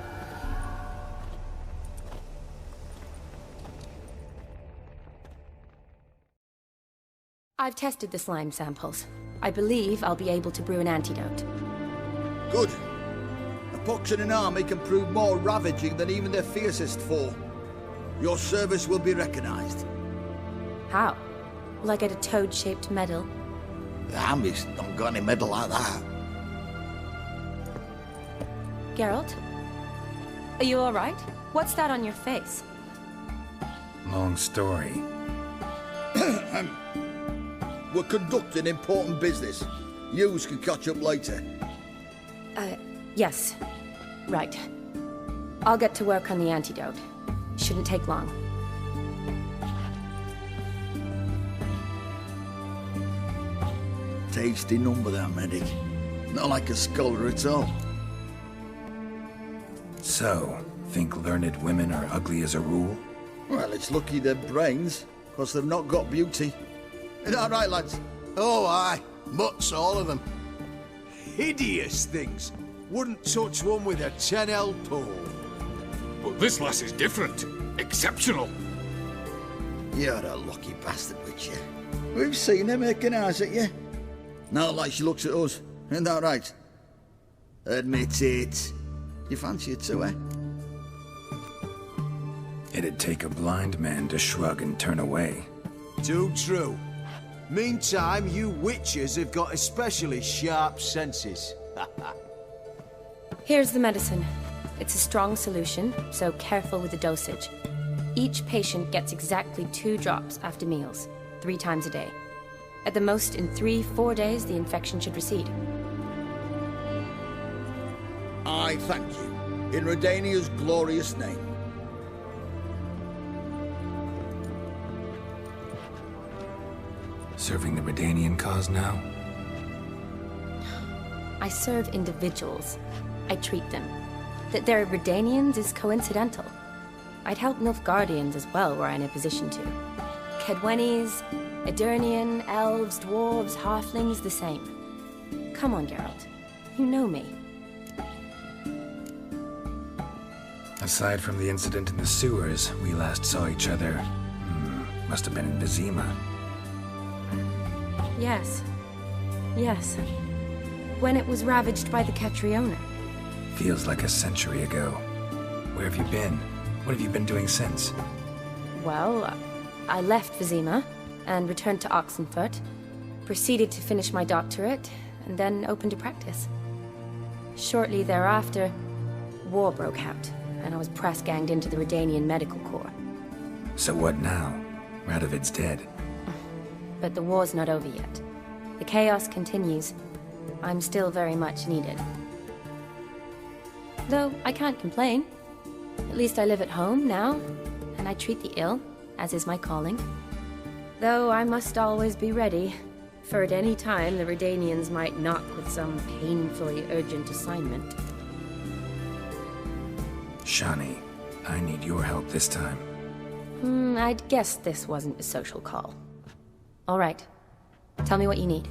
I've tested the slime samples. I believe I'll be able to brew an antidote. Good. A pox in an army can prove more ravaging than even their fiercest foe. Your service will be recognized. How? Will I get a toad-shaped medal? The army's not got any medal like that. Geralt? Are you all right? What's that on your face? Long story. We're conducting important business. Yous can catch up later. Yes. Right. I'll get to work on the antidote. Shouldn't take long. Tasty number, that medic. Not like a scholar at all. So, think learned women are ugly as a rule? Well, it's lucky they're brains, because they've not got beauty. Is that right, lads? Oh, aye. Mutts, all of them. Hideous things. Wouldn't touch one with a 10L pole. But this lass is different. Exceptional. You're a lucky bastard, Witcher. We've seen her making eyes at you. Not like she looks at us. Isn't that right? Admit it. You fancy it too, eh? It'd take a blind man to shrug and turn away. Too true. Meantime, you witches have got especially sharp senses. Here's the medicine. It's a strong solution, so careful with the dosage. Each patient gets exactly 2 drops after meals, 3 times a day. At the most, in 3-4 days, the infection should recede. I thank you. In Redania's glorious name. Serving the Redanian cause now? I serve individuals. I treat them. That they're Redanians is coincidental. I'd help Nilfgaardians as well were I in a position to. Kaedwenis, Aedirnian, elves, dwarves, halflings, the same. Come on, Geralt. You know me. Aside from the incident in the sewers, we last saw each other... must have been in Vizima. Yes. Yes. When it was ravaged by the Catriona. Feels like a century ago. Where have you been? What have you been doing since? Well, I left Vizima and returned to Oxenfurt, proceeded to finish my doctorate, and then opened a practice. Shortly thereafter, war broke out, and I was press-ganged into the Redanian Medical Corps. So what now? Radovid's dead. But the war's not over yet. The chaos continues. I'm still very much needed. Though I can't complain. At least I live at home now, and I treat the ill, as is my calling. Though I must always be ready, for at any time the Redanians might knock with some painfully urgent assignment. Shani, I need your help this time. I'd guess this wasn't a social call. All right. Tell me what you need.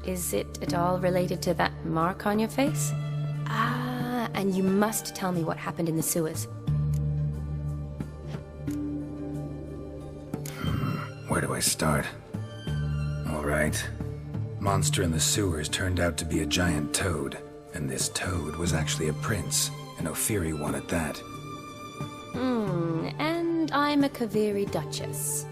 Is it at all related to that mark on your face? Ah, and you must tell me what happened in the sewers. Where do I start? All right. Monster in the sewers turned out to be a giant toad, and this toad was actually a prince, an Ophiri one at that. And I'm a Kaviri Duchess.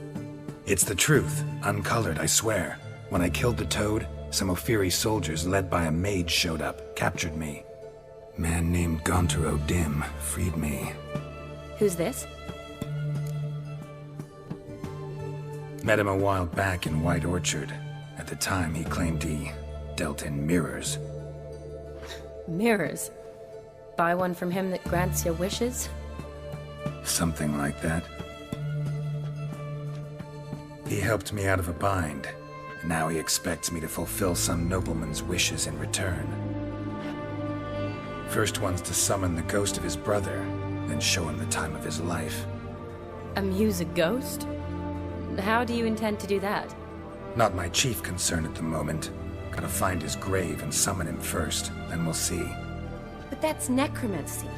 It's the truth, uncolored, I swear. When I killed the toad, some Ophiri soldiers led by a mage showed up, captured me. Man named Gaunter O'Dim freed me. Who's this? Met him a while back in White Orchard. At the time, he claimed he dealt in mirrors. Mirrors? Buy one from him that grants your wishes? Something like that. He helped me out of a bind, and now he expects me to fulfill some nobleman's wishes in return. First one's to summon the ghost of his brother, then show him the time of his life. Amuse a ghost? How do you intend to do that? Not my chief concern at the moment. Gotta find his grave and summon him first, then we'll see. But that's necromancy.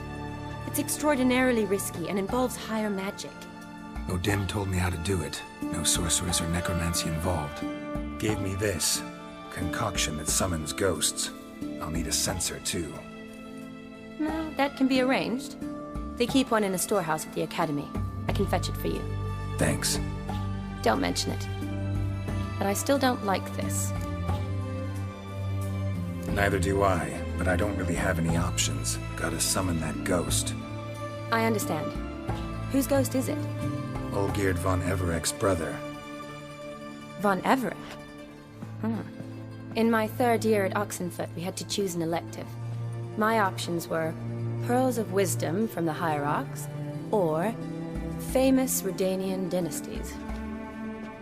It's extraordinarily risky and involves higher magic. O'Dim told me how to do it. No sorceress or necromancy involved. Gave me this. Concoction that summons ghosts. I'll need a censer, too. No, that can be arranged. They keep one in a storehouse at the Academy. I can fetch it for you. Thanks. Don't mention it. But I still don't like this. Neither do I, but I don't really have any options. Gotta summon that ghost. I understand. Whose ghost is it? Olgierd von Everec's brother. Von Everec? In my 3rd year at Oxenfoot, we had to choose an elective. My options were Pearls of Wisdom from the Hierarchs, or famous Redanian dynasties.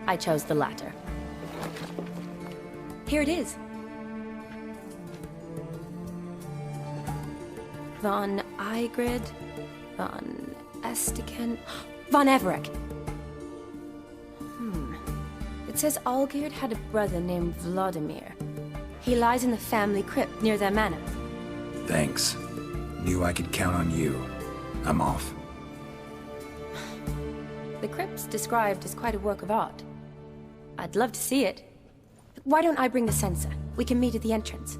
I chose the latter. Here it is. Von Igrid, von Estiken, von Everec. It says Olgierd had a brother named Vladimir. He lies in the family crypt near their manor. Thanks. Knew I could count on you. I'm off. The crypt's described as quite a work of art. I'd love to see it. Why don't I bring the censer? We can meet at the entrance.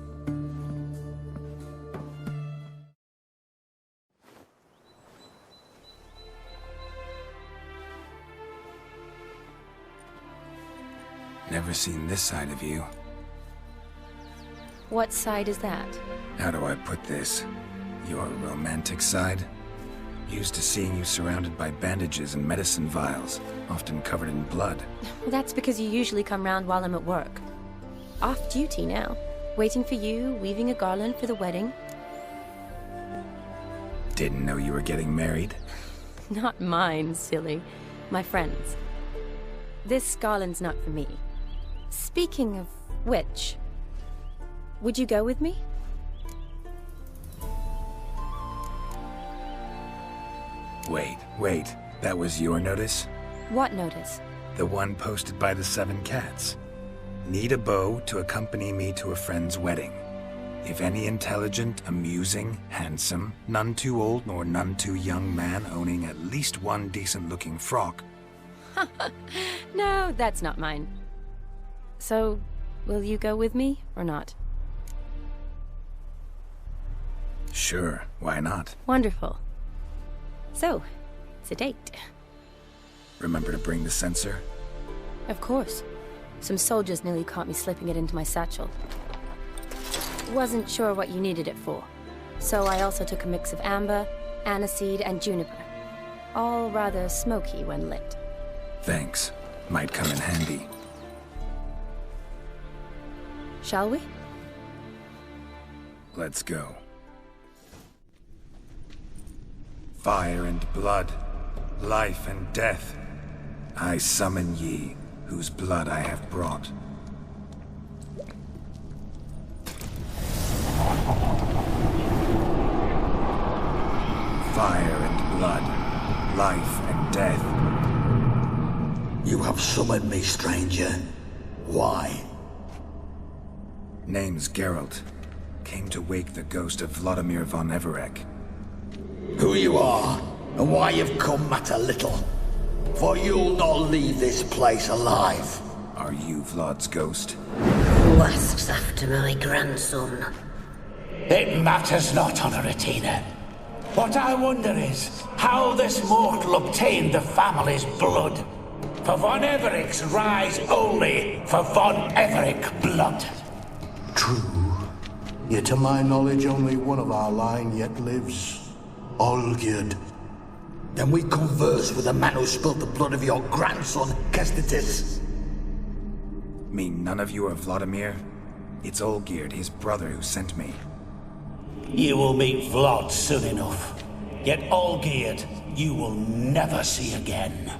Never seen this side of you. What side is that? How do I put this? Your romantic side? Used to seeing you surrounded by bandages and medicine vials, often covered in blood. Well, that's because you usually come round while I'm at work. Off duty now. Waiting for you, weaving a garland for the wedding. Didn't know you were getting married? Not mine, silly. My friend's. This garland's not for me. Speaking of which, would you go with me? Wait. That was your notice? What notice? The one posted by the 7 Cats. Need a beau to accompany me to a friend's wedding. If any intelligent, amusing, handsome, none too old nor none too young man owning at least one decent-looking frock. No, that's not mine. So, will you go with me, or not? Sure, why not? Wonderful. So, it's a date. Remember to bring the censer? Of course. Some soldiers nearly caught me slipping it into my satchel. Wasn't sure what you needed it for, so I also took a mix of amber, aniseed, and juniper. All rather smoky when lit. Thanks. Might come in handy. Shall we? Let's go. Fire and blood, life and death. I summon ye, whose blood I have brought. Fire and blood, life and death. You have summoned me, stranger. Why? Name's Geralt. Came to wake the ghost of Vladimir von Everec. Who you are, and why you've come matter little. For you'll not leave this place alive. Are you Vlad's ghost? Who asks after my grandson? It matters not, Honoratina. What I wonder is how this mortal obtained the family's blood. For von Everec's rise only for von Everec blood. True. Yet to my knowledge, only one of our line yet lives. Olgierd. Then we converse with the man who spilled the blood of your grandson, Kestitis. Mean none of you are Vladimir? It's Olgierd, his brother, who sent me. You will meet Vlad soon enough. Yet Olgierd, you will never see again.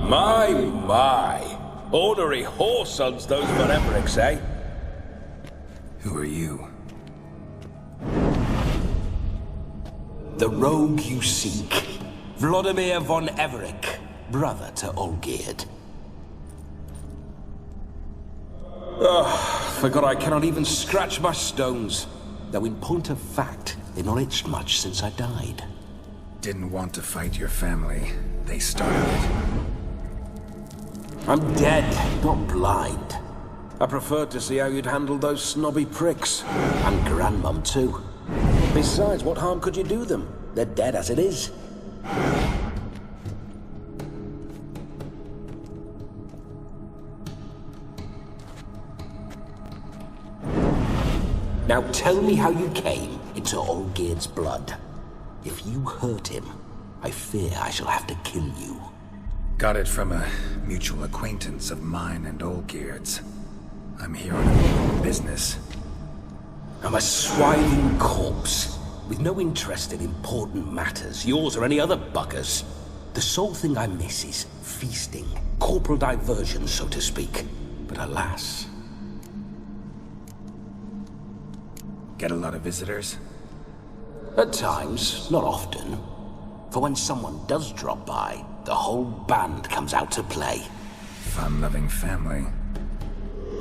My. Ornery whoresons those von Everecs, eh? Who are you? The rogue you seek. Vladimir von Everec, brother to Olgierd. Forgot I cannot even scratch my stones. Though in point of fact, they've not itched much since I died. Didn't want to fight your family. They started it. I'm dead, not blind. I preferred to see how you'd handle those snobby pricks. And Grandmum too. Besides, what harm could you do them? They're dead as it is. Now tell me how you came into Olgierd's blood. If you hurt him, I fear I shall have to kill you. Got it from a mutual acquaintance of mine and Olgierd's. I'm here on business. I'm a swiving corpse, with no interest in important matters, yours or any other buggers. The sole thing I miss is feasting, corporal diversion, so to speak. But alas... Get a lot of visitors? At times, not often. For when someone does drop by, the whole band comes out to play. Fun-loving family.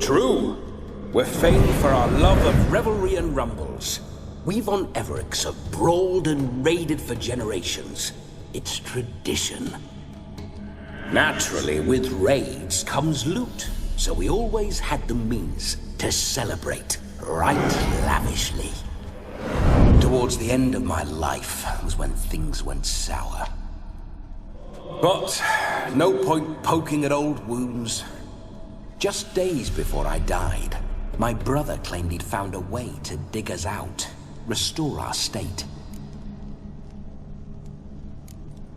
True. We're famed for our love of revelry and rumbles. We von Evericks have brawled and raided for generations. It's tradition. Naturally, with raids comes loot, so we always had the means to celebrate right lavishly. Towards the end of my life was when things went sour. But no point poking at old wounds. Just days before I died, my brother claimed he'd found a way to dig us out, restore our state.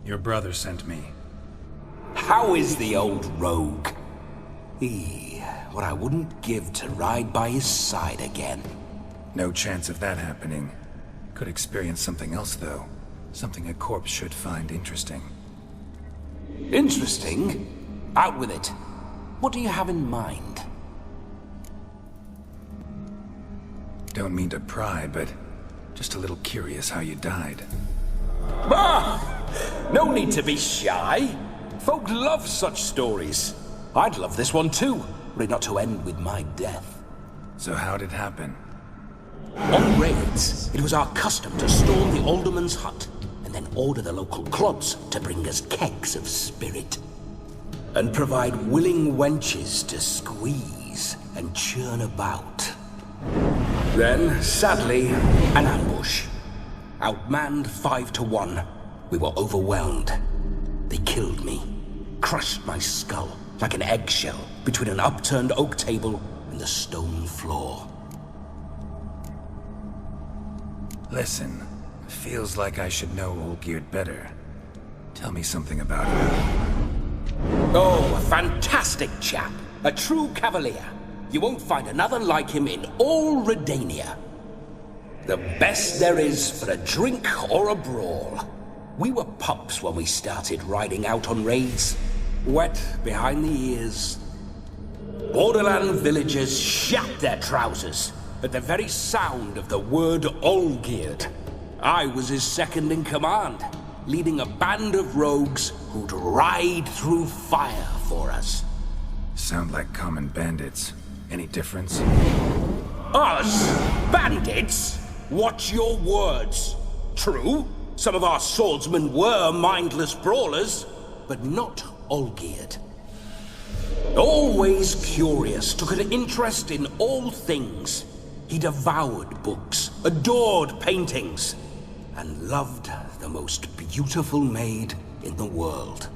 Your brother sent me. How is the old rogue? What I wouldn't give to ride by his side again. No chance of that happening. Could experience something else, though. Something a corpse should find interesting. Interesting? Out with it. What do you have in mind? Don't mean to pry, but just a little curious how you died. No need to be shy. Folk love such stories. I'd love this one too, were it not to end with my death. So how'd it happen? On raids, it was our custom to storm the alderman's hut, and then order the local clods to bring us kegs of spirit. And provide willing wenches to squeeze and churn about. Then, sadly, an ambush. Outmanned 5 to 1, we were overwhelmed. They killed me, crushed my skull like an eggshell between an upturned oak table and the stone floor. Listen, feels like I should know Olgierd better. Tell me something about him. Oh, a fantastic chap. A true cavalier. You won't find another like him in all Redania. The best there is for a drink or a brawl. We were pups when we started riding out on raids. Wet behind the ears. Borderland villagers shat their trousers at the very sound of the word Olgierd. I was his second in command, leading a band of rogues who'd ride through fire for us. Sound like common bandits. Any difference? Us? Bandits? Watch your words. True, some of our swordsmen were mindless brawlers, but not Olgierd. Always curious, took an interest in all things. He devoured books, adored paintings, and loved the most beautiful maid in the world.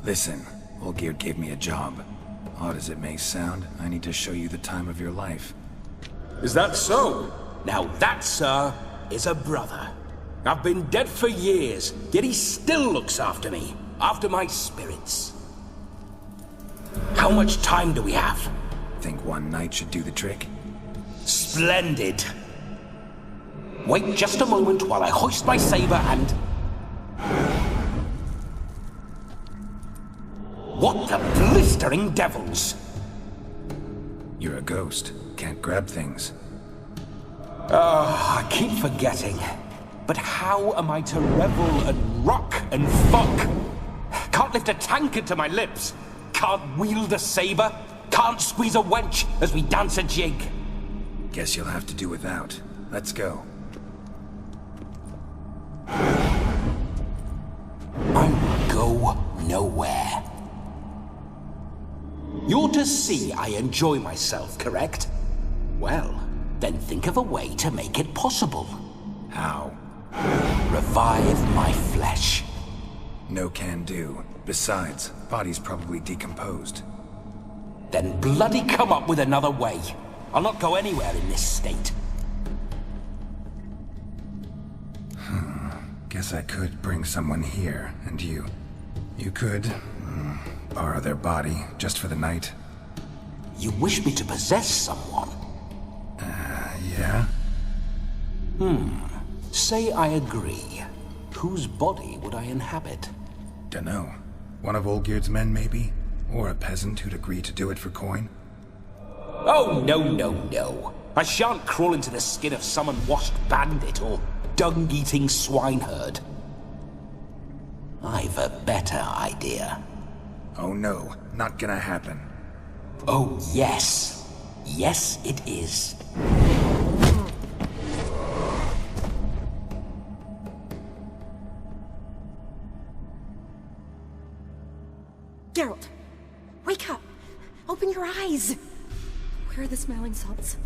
Listen, Olgierd gave me a job. Odd as it may sound, I need to show you the time of your life. Is that so? Now that, sir, is a brother. I've been dead for years, yet he still looks after me, after my spirits. How much time do we have? Think one night should do the trick? Splendid. Wait just a moment while I hoist my saber and... What the blistering devils? You're a ghost. Can't grab things. I keep forgetting. But how am I to revel and rock and fuck? Can't lift a tankard to my lips. Can't wield a saber. Can't squeeze a wench as we dance a jig. Guess you'll have to do without. Let's go. I will go nowhere. You're to see I enjoy myself, correct? Well, then think of a way to make it possible. How? Revive my flesh. No can do. Besides, body's probably decomposed. Then bloody come up with another way. I'll not go anywhere in this state. Guess I could bring someone here, and you could borrow their body just for the night. You wish me to possess someone? Yeah? Say I agree. Whose body would I inhabit? Dunno. One of Olgierd's men, maybe? Or a peasant who'd agree to do it for coin? Oh, no. I shan't crawl into the skin of some unwashed bandit or dung-eating swineherd. I've a better idea. Oh no, not gonna happen. Oh, yes. Yes, it is. Geralt, wake up! Open your eyes! Where are the smelling salts?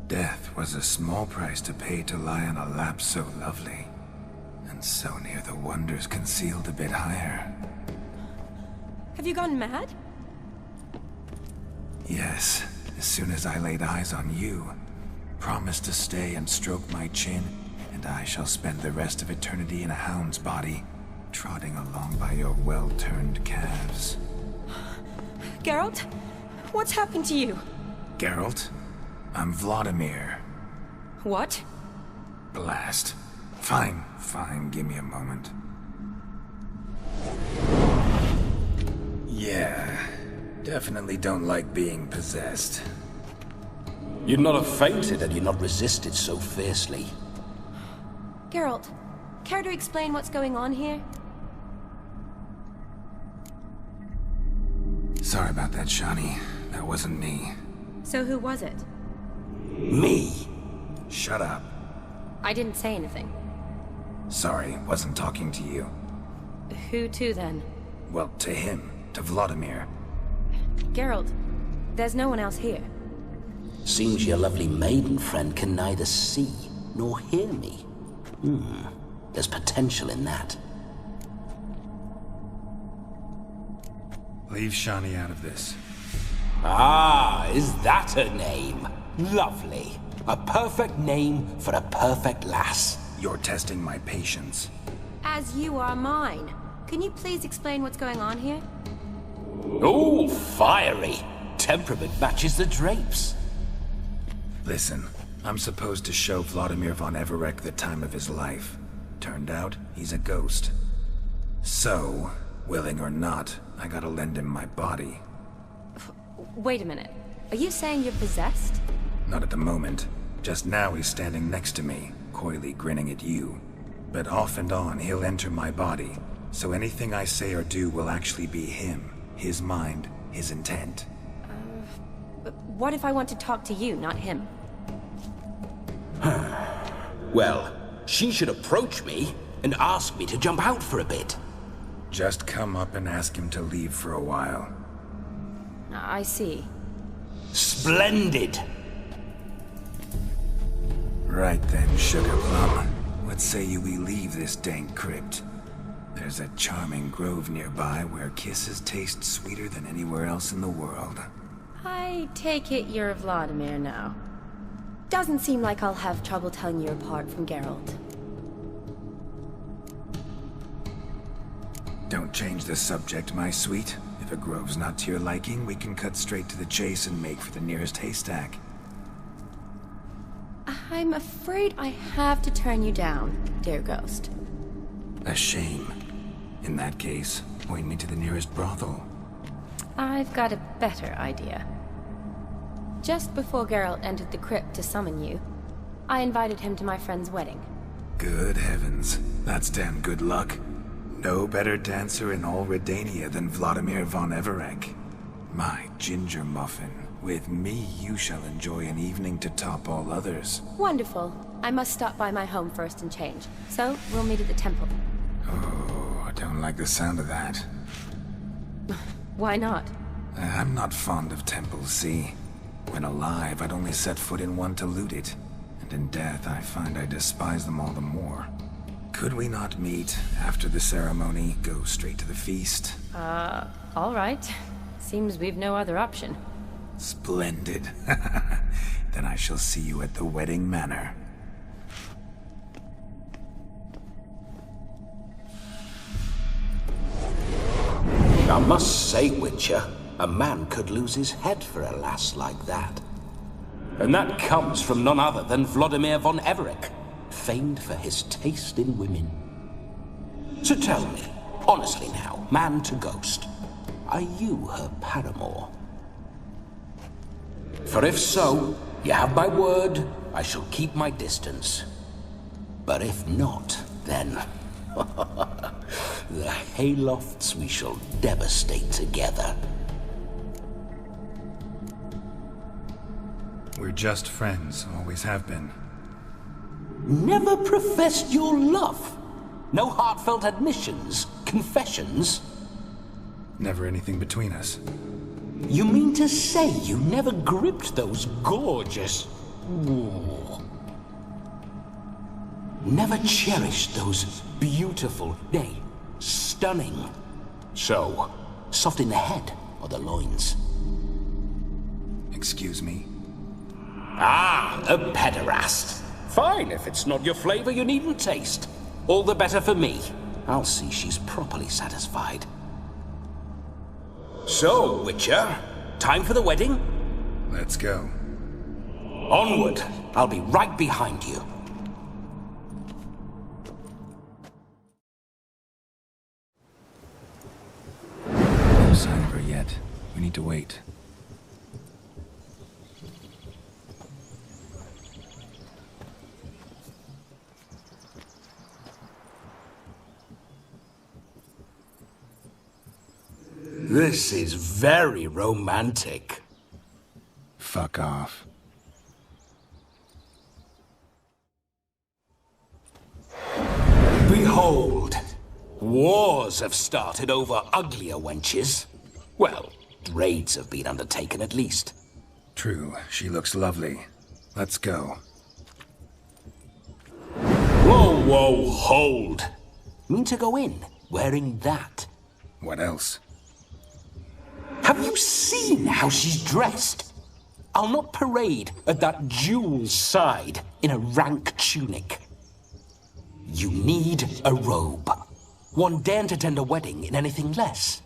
Death was a small price to pay to lie on a lap so lovely, and so near the wonders concealed a bit higher. Have you gone mad? Yes, as soon as I laid eyes on you, promise to stay and stroke my chin, and I shall spend the rest of eternity in a hound's body, trotting along by your well-turned calves. Geralt? What's happened to you? Geralt? I'm Vladimir. What? Blast. Fine, give me a moment. Yeah, definitely don't like being possessed. You'd not have fainted had you not resisted so fiercely. Geralt, care to explain what's going on here? Sorry about that, Shani. That wasn't me. So who was it? Me. Shut up. I didn't say anything. Sorry, wasn't talking to you. Who to then? Well, to him. To Vladimir. Geralt, there's no one else here. Seems your lovely maiden friend can neither see nor hear me. There's potential in that. Leave Shani out of this. Ah, is that her name? Lovely. A perfect name for a perfect lass. You're testing my patience. As you are mine. Can you please explain what's going on here? Oh, fiery. Temperament matches the drapes. Listen, I'm supposed to show Vladimir von Everec the time of his life. Turned out, he's a ghost. So, willing or not, I gotta lend him my body. Wait a minute. Are you saying you're possessed? Not at the moment. Just now he's standing next to me, coyly grinning at you. But off and on, he'll enter my body. So anything I say or do will actually be him. His mind, his intent. What if I want to talk to you, not him? Well, she should approach me and ask me to jump out for a bit. Just come up and ask him to leave for a while. I see. Splendid! Right then, Sugar Plum. What say we leave this dank crypt? There's a charming grove nearby where kisses taste sweeter than anywhere else in the world. I take it you're Vladimir now. Doesn't seem like I'll have trouble telling you apart from Geralt. Don't change the subject, my sweet. If a grove's not to your liking, we can cut straight to the chase and make for the nearest haystack. I'm afraid I have to turn you down, dear ghost. A shame. In that case, point me to the nearest brothel. I've got a better idea. Just before Geralt entered the crypt to summon you, I invited him to my friend's wedding. Good heavens. That's damn good luck. No better dancer in all Redania than Vladimir von Everec. My ginger muffin. With me, you shall enjoy an evening to top all others. Wonderful. I must stop by my home first and change. So, we'll meet at the temple. Oh, I don't like the sound of that. Why not? I'm not fond of temples, see? When alive, I'd only set foot in one to loot it. And in death, I find I despise them all the more. Could we not meet after the ceremony? Go straight to the feast? All right. Seems we've no other option. Splendid. Then I shall see you at the wedding manor. I must say, Witcher, a man could lose his head for a lass like that. And that comes from none other than Vladimir von Everec, famed for his taste in women. So tell me, honestly now, man to ghost, are you her paramour? For if so, you have my word, I shall keep my distance. But if not, then... the haylofts we shall devastate together. We're just friends, always have been. Never professed your love? No heartfelt admissions, confessions? Never anything between us. You mean to say you never gripped those gorgeous... Never cherished those beautiful, nay, stunning... So, soft in the head or the loins? Excuse me? Ah, a pederast. Fine, if it's not your flavor, you needn't taste. All the better for me. I'll see she's properly satisfied. So, Witcher, time for the wedding? Let's go. Onward. I'll be right behind you. No sign of her yet. We need to wait. This is very romantic. Fuck off. Behold, wars have started over uglier wenches. Well, raids have been undertaken at least. True, she looks lovely. Let's go. Whoa, whoa, hold. Mean to go in, wearing that? What else? Have you seen how she's dressed? I'll not parade at that jewel's side in a rank tunic. You need a robe. One daren't attend a wedding in anything less.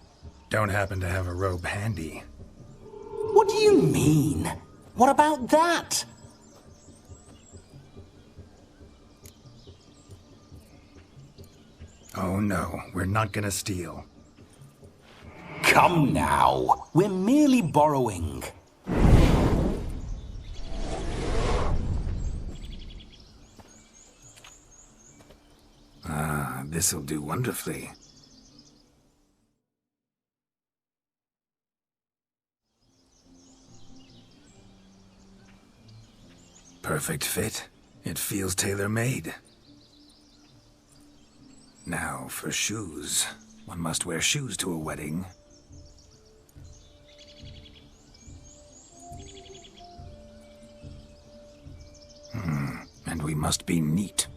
Don't happen to have a robe handy. What do you mean? What about that? Oh no, we're not gonna steal. Come now, we're merely borrowing. Ah, this'll do wonderfully. Perfect fit. It feels tailor-made. Now for shoes. One must wear shoes to a wedding. And we must be neat.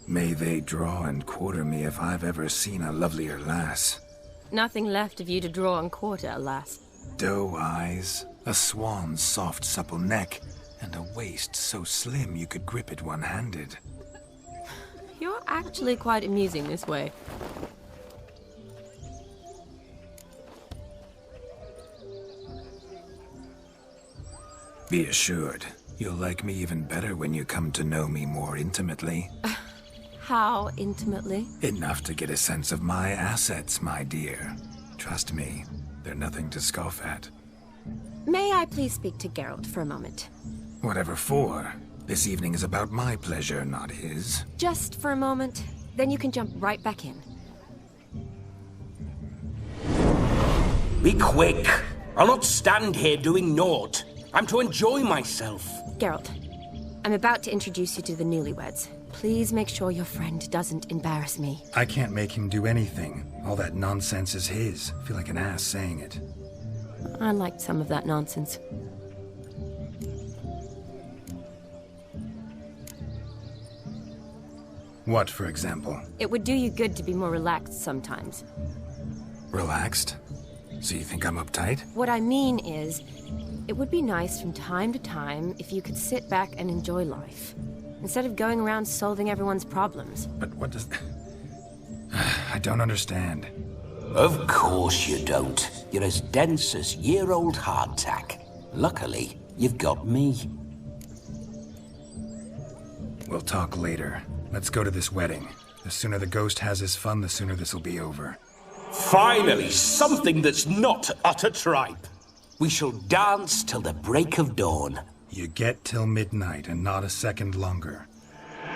May they draw and quarter me if I've ever seen a lovelier lass. Nothing left of you to draw and quarter, alas. Doe eyes, a swan's soft supple neck, and a waist so slim you could grip it one-handed. You're actually quite amusing this way. Be assured, you'll like me even better when you come to know me more intimately. How intimately? Enough to get a sense of my assets, my dear. Trust me, they're nothing to scoff at. May I please speak to Geralt for a moment? Whatever for. This evening is about my pleasure, not his. Just for a moment, then you can jump right back in. Be quick. I'll not stand here doing naught. I'm to enjoy myself. Geralt, I'm about to introduce you to the newlyweds. Please make sure your friend doesn't embarrass me. I can't make him do anything. All that nonsense is his. I feel like an ass saying it. I liked some of that nonsense. What, for example? It would do you good to be more relaxed sometimes. Relaxed? So you think I'm uptight? What I mean is, it would be nice from time to time if you could sit back and enjoy life, instead of going around solving everyone's problems. But what does... I don't understand. Of course you don't. You're as dense as year-old hardtack. Luckily, you've got me. We'll talk later. Let's go to this wedding. The sooner the ghost has his fun, the sooner this'll be over. Finally, something that's not utter tripe. We shall dance till the break of dawn. You get till midnight and not a second longer.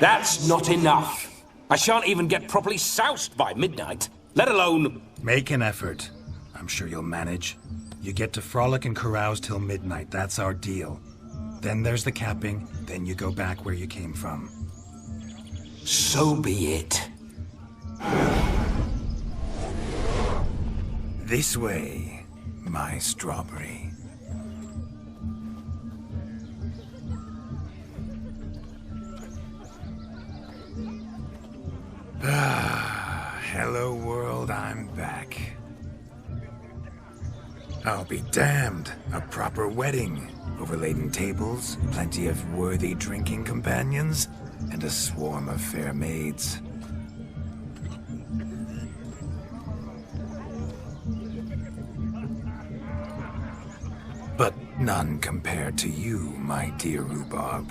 That's not enough. I shan't even get properly soused by midnight, let alone... Make an effort. I'm sure you'll manage. You get to frolic and carouse till midnight. That's our deal. Then there's the capping, then you go back where you came from. So be it. This way, my strawberry. Hello world, I'm back. I'll be damned. A proper wedding. Overladen tables, plenty of worthy drinking companions, and a swarm of fair maids. But none compared to you, my dear rhubarb.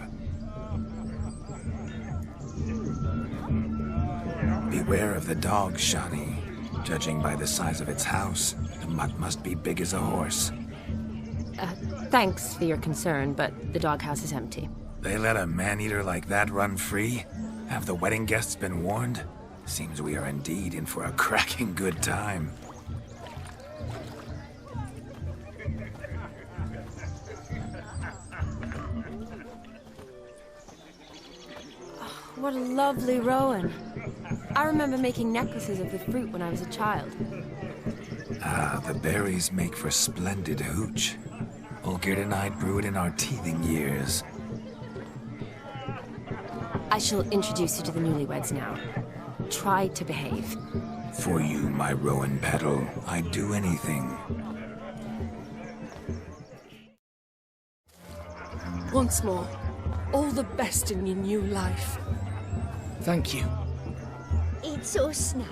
Beware of the dog, Shani. Judging by the size of its house, the mutt must be big as a horse. Thanks for your concern, but the doghouse is empty. They let a man-eater like that run free? Have the wedding guests been warned? Seems we are indeed in for a cracking good time. What a lovely rowan. I remember making necklaces of the fruit when I was a child. Ah, the berries make for splendid hooch. Olgerd and I brewed in our teething years. I shall introduce you to the newlyweds now. Try to behave. For you, my rowan petal, I'd do anything. Once more, all the best in your new life. Thank you. It's us now.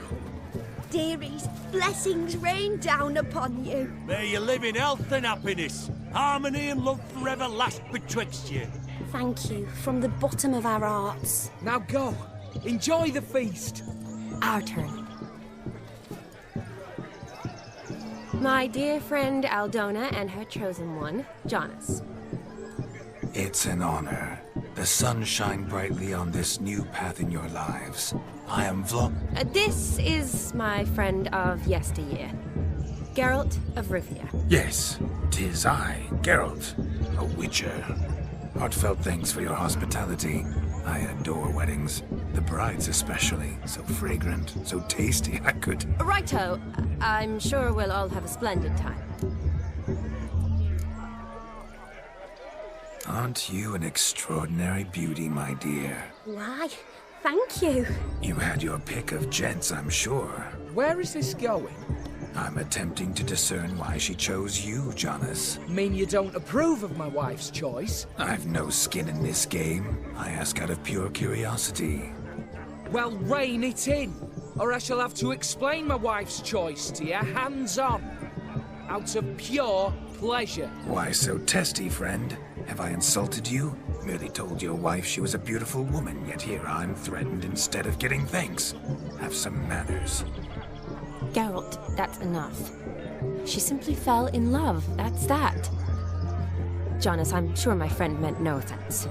Dearies, blessings rain down upon you. May you live in health and happiness. Harmony and love forever last betwixt you. Thank you, from the bottom of our hearts. Now go. Enjoy the feast. Our turn. My dear friend Aldona and her chosen one, Jonas. It's an honor. The sun shine brightly on this new path in your lives. I am This is my friend of yesteryear, Geralt of Rivia. Yes, 'tis I, Geralt, a witcher. Heartfelt thanks for your hospitality. I adore weddings. The brides especially. So fragrant, so tasty, I could... Righto. I'm sure we'll all have a splendid time. Aren't you an extraordinary beauty, my dear? Why, thank you. You had your pick of gents, I'm sure. Where is this going? I'm attempting to discern why she chose you, Jonas. Mean you don't approve of my wife's choice? I've no skin in this game. I ask out of pure curiosity. Well, rein it in, or I shall have to explain my wife's choice to you hands-on. Out of pure pleasure. Why so testy, friend? Have I insulted you? Merely told your wife she was a beautiful woman, yet here I'm threatened instead of getting thanks. Have some manners. Geralt, that's enough. She simply fell in love, that's that. Jonas, I'm sure my friend meant no offense.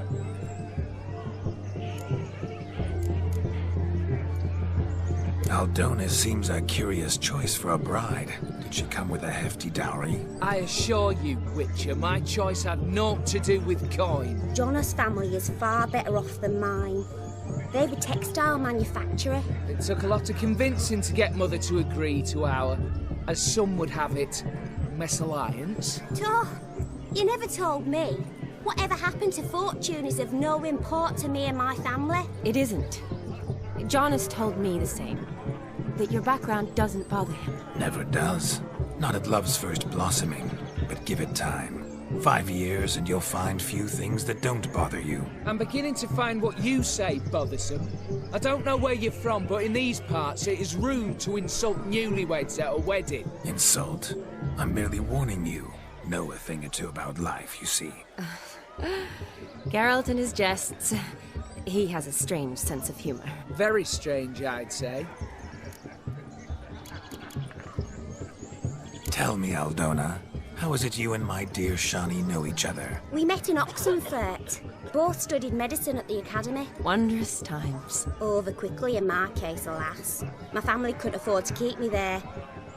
Aldona seems a curious choice for a bride. Did she come with a hefty dowry? I assure you, Witcher, my choice had naught to do with coin. Jonas' family is far better off than mine. They're a textile manufacturer. It took a lot of convincing to get Mother to agree to our, as some would have it, mesalliance. Oh, you never told me. Whatever happened to fortune is of no import to me and my family. It isn't. John has told me the same. That your background doesn't bother him. Never does. Not at love's first blossoming, but give it time. 5 years and you'll find few things that don't bother you. I'm beginning to find what you say bothersome. I don't know where you're from, but in these parts it is rude to insult newlyweds at a wedding. Insult? I'm merely warning you. Know a thing or two about life, you see. Geralt and his jests. He has a strange sense of humor. Very strange, I'd say. Tell me, Aldona, how is it you and my dear Shani know each other? We met in Oxenfurt. Both studied medicine at the academy. Wondrous times. Over quickly in my case, alas. My family couldn't afford to keep me there.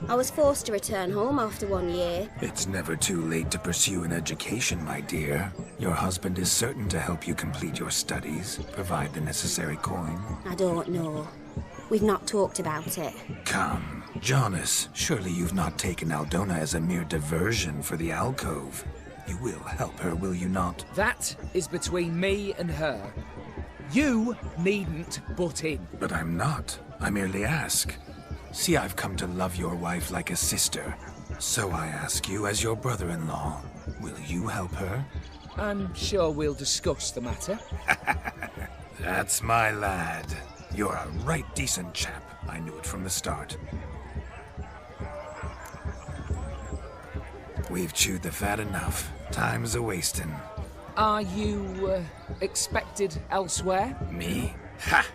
I was forced to return home after 1 year. It's never too late to pursue an education, my dear. Your husband is certain to help you complete your studies, provide the necessary coin. I don't know. We've not talked about it. Come, Jonas, surely you've not taken Aldona as a mere diversion for the alcove. You will help her, will you not? That is between me and her. You needn't butt in. But I'm not. I merely ask. See, I've come to love your wife like a sister. So I ask you, as your brother-in-law, will you help her? I'm sure we'll discuss the matter. That's my lad. You're a right decent chap. I knew it from the start. We've chewed the fat enough. Time's a-wasting. Are you, expected elsewhere? Me? Ha!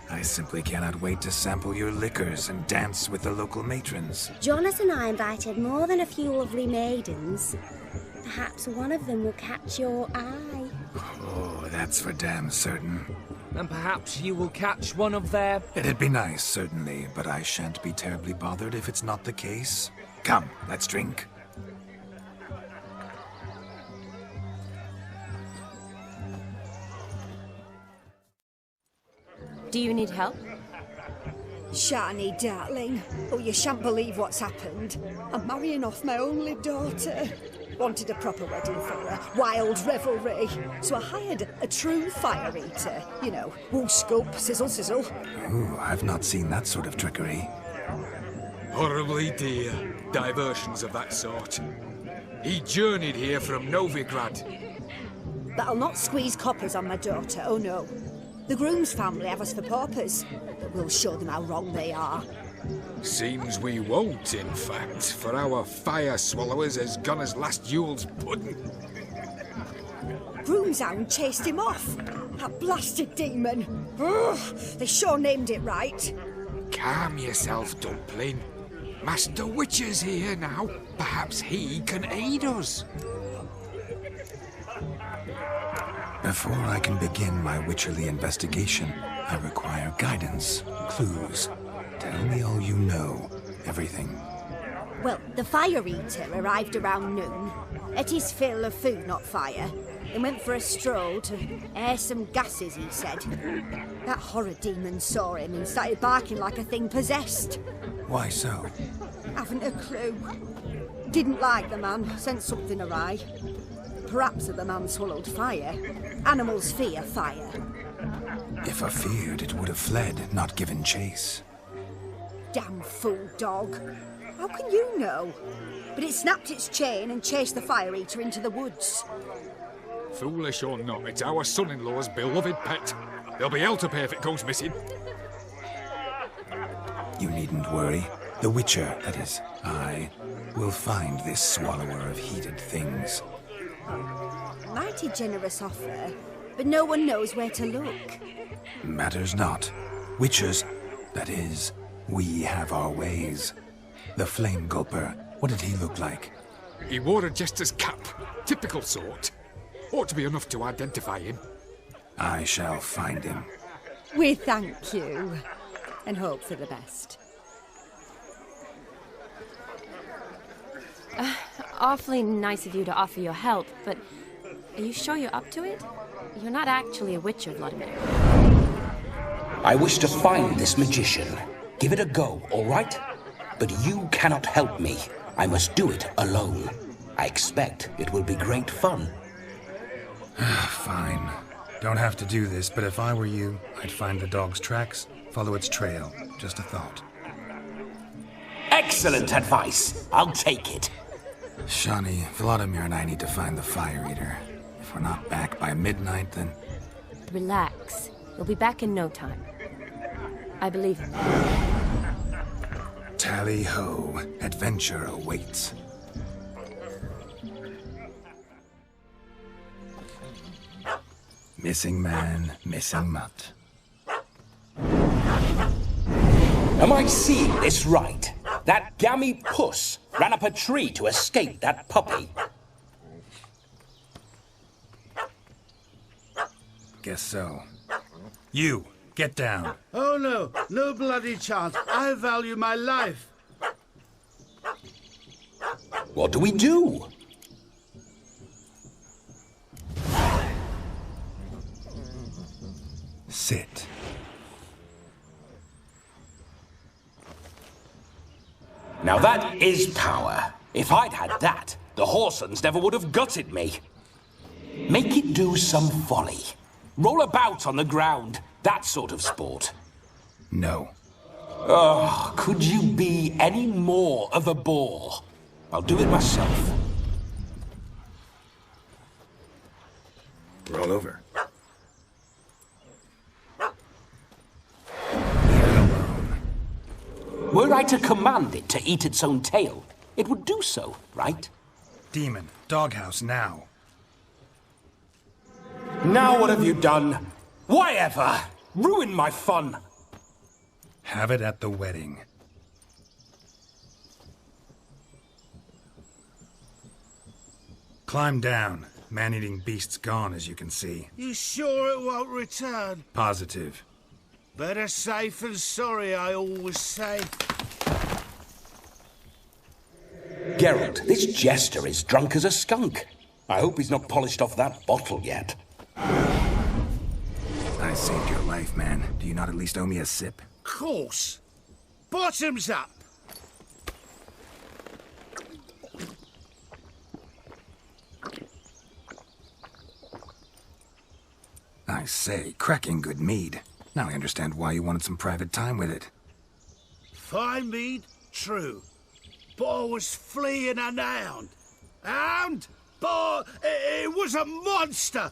I simply cannot wait to sample your liquors and dance with the local matrons. Jonas and I invited more than a few lovely maidens. Perhaps one of them will catch your eye. Oh, that's for damn certain. And perhaps you will catch one of their... It'd be nice, certainly, but I shan't be terribly bothered if it's not the case. Come, let's drink. Do you need help? Shani, darling. Oh, you shan't believe what's happened. I'm marrying off my only daughter. Wanted a proper wedding for her. Wild revelry. So I hired a true fire eater. You know, wool scoop, sizzle, sizzle. Ooh, I've not seen that sort of trickery. Horribly dear diversions of that sort. He journeyed here from Novigrad. But I'll not squeeze coppers on my daughter, oh no. The groom's family have us for paupers, but we'll show them how wrong they are. Seems we won't, in fact, for our fire swallowers has gone as last Yule's pudding. Groomshound chased him off. That blasted demon. Ugh, they sure named it right. Calm yourself, Dumpling. Master Witcher's here now. Perhaps he can aid us. Before I can begin my witcherly investigation, I require guidance, clues. Tell me all you know, everything. Well, the fire eater arrived around noon. Ate his fill of food, not fire. And went for a stroll to air some gases, he said. That horror demon saw him and started barking like a thing possessed. Why so? Haven't a clue. Didn't like the man, sensed something awry. Perhaps the man swallowed fire. Animals fear fire. If I feared, it would have fled, not given chase. Damn fool dog. How can you know? But it snapped its chain and chased the fire eater into the woods. Foolish or not, it's our son-in-law's beloved pet. There'll be hell to pay if it goes missing. You needn't worry. The Witcher, that is, I, will find this swallower of heated things. Mighty generous offer, but no one knows where to look. Matters not. Witchers, that is, we have our ways. The Flame Gulper, what did he look like? He wore a jester's cap. Typical sort. Ought to be enough to identify him. I shall find him. We thank you, and hope for the best. Awfully nice of you to offer your help, but are you sure you're up to it? You're not actually a Witcher, Vladimir. I wish to find this magician. Give it a go, all right? But you cannot help me. I must do it alone. I expect it will be great fun. Fine. Don't have to do this, but if I were you, I'd find the dog's tracks, follow its trail. Just a thought. Excellent advice. I'll take it. Shani, Vladimir and I need to find the Fire Eater. If we're not back by midnight, then... Relax. We'll be back in no time. I believe in you. Tally-ho. Adventure awaits. Missing man, missing mutt. Am I seeing this right? That gammy puss ran up a tree to escape that puppy. Guess so. You, get down. Oh no, no bloody chance. I value my life. What do we do? Sit. Now that is power. If I'd had that, the Horsons never would have gutted me. Make it do some folly. Roll about on the ground. That sort of sport. No. Oh, could you be any more of a bore? I'll do it myself. Roll over. Were I to command it to eat its own tail, it would do so, right? Demon, doghouse now. Now what have you done? Why ever? Ruin my fun. Have it at the wedding. Climb down. Man-eating beast's gone, as you can see. You sure it won't return? Positive. Better safe than sorry, I always say. Geralt, this jester is drunk as a skunk. I hope he's not polished off that bottle yet. I saved your life, man. Do you not at least owe me a sip? Course. Bottoms up. I say, cracking good mead. Now I understand why you wanted some private time with it. Fine mead, true. But I was fleeing an hound. Hound? But it was a monster.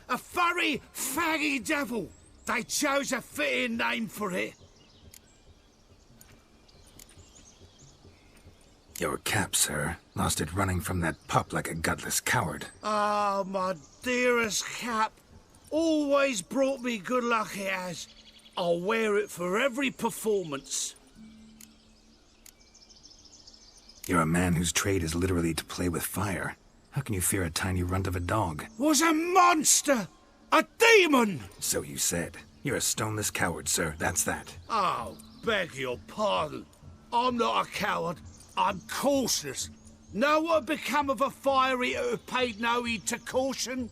A furry, faggy devil. They chose a fitting name for it. Your cap, sir. Lost it running from that pup like a gutless coward. Ah, my dearest cap. Always brought me good luck, it has. I'll wear it for every performance. You're a man whose trade is literally to play with fire. How can you fear a tiny runt of a dog? Was a monster! A demon! So you said. You're a stoneless coward, sir. That's that. Oh, beg your pardon. I'm not a coward. I'm cautious. Know what had become of a fire eater who paid no heed to caution?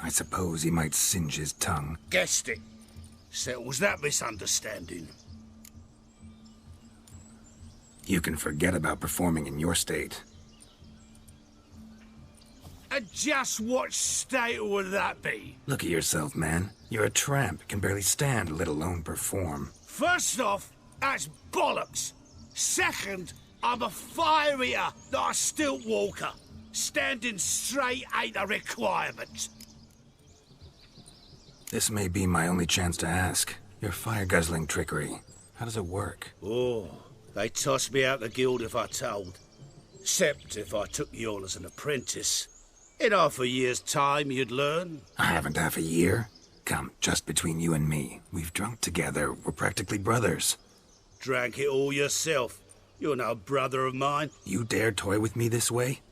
I suppose he might singe his tongue. Guessed it. Settles that misunderstanding. You can forget about performing in your state. And just what state would that be? Look at yourself, man. You're a tramp, can barely stand, let alone perform. First off, that's bollocks. Second, I'm a fire eater, not a stilt walker. Standing straight ain't a requirement. This may be my only chance to ask. Your fire-guzzling trickery. How does it work? Oh, they'd toss me out the guild if I told. Except if I took you on as an apprentice. In half a year's time, you'd learn. I haven't half a year. Come, just between you and me. We've drunk together. We're practically brothers. Drank it all yourself. You're no brother of mine. You dare toy with me this way?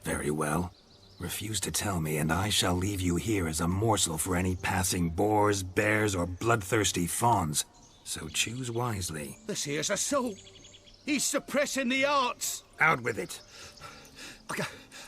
Very well. Refuse to tell me, and I shall leave you here as a morsel for any passing boars, bears, or bloodthirsty fawns. So choose wisely. This here's assault. He's suppressing the arts. Out with it. I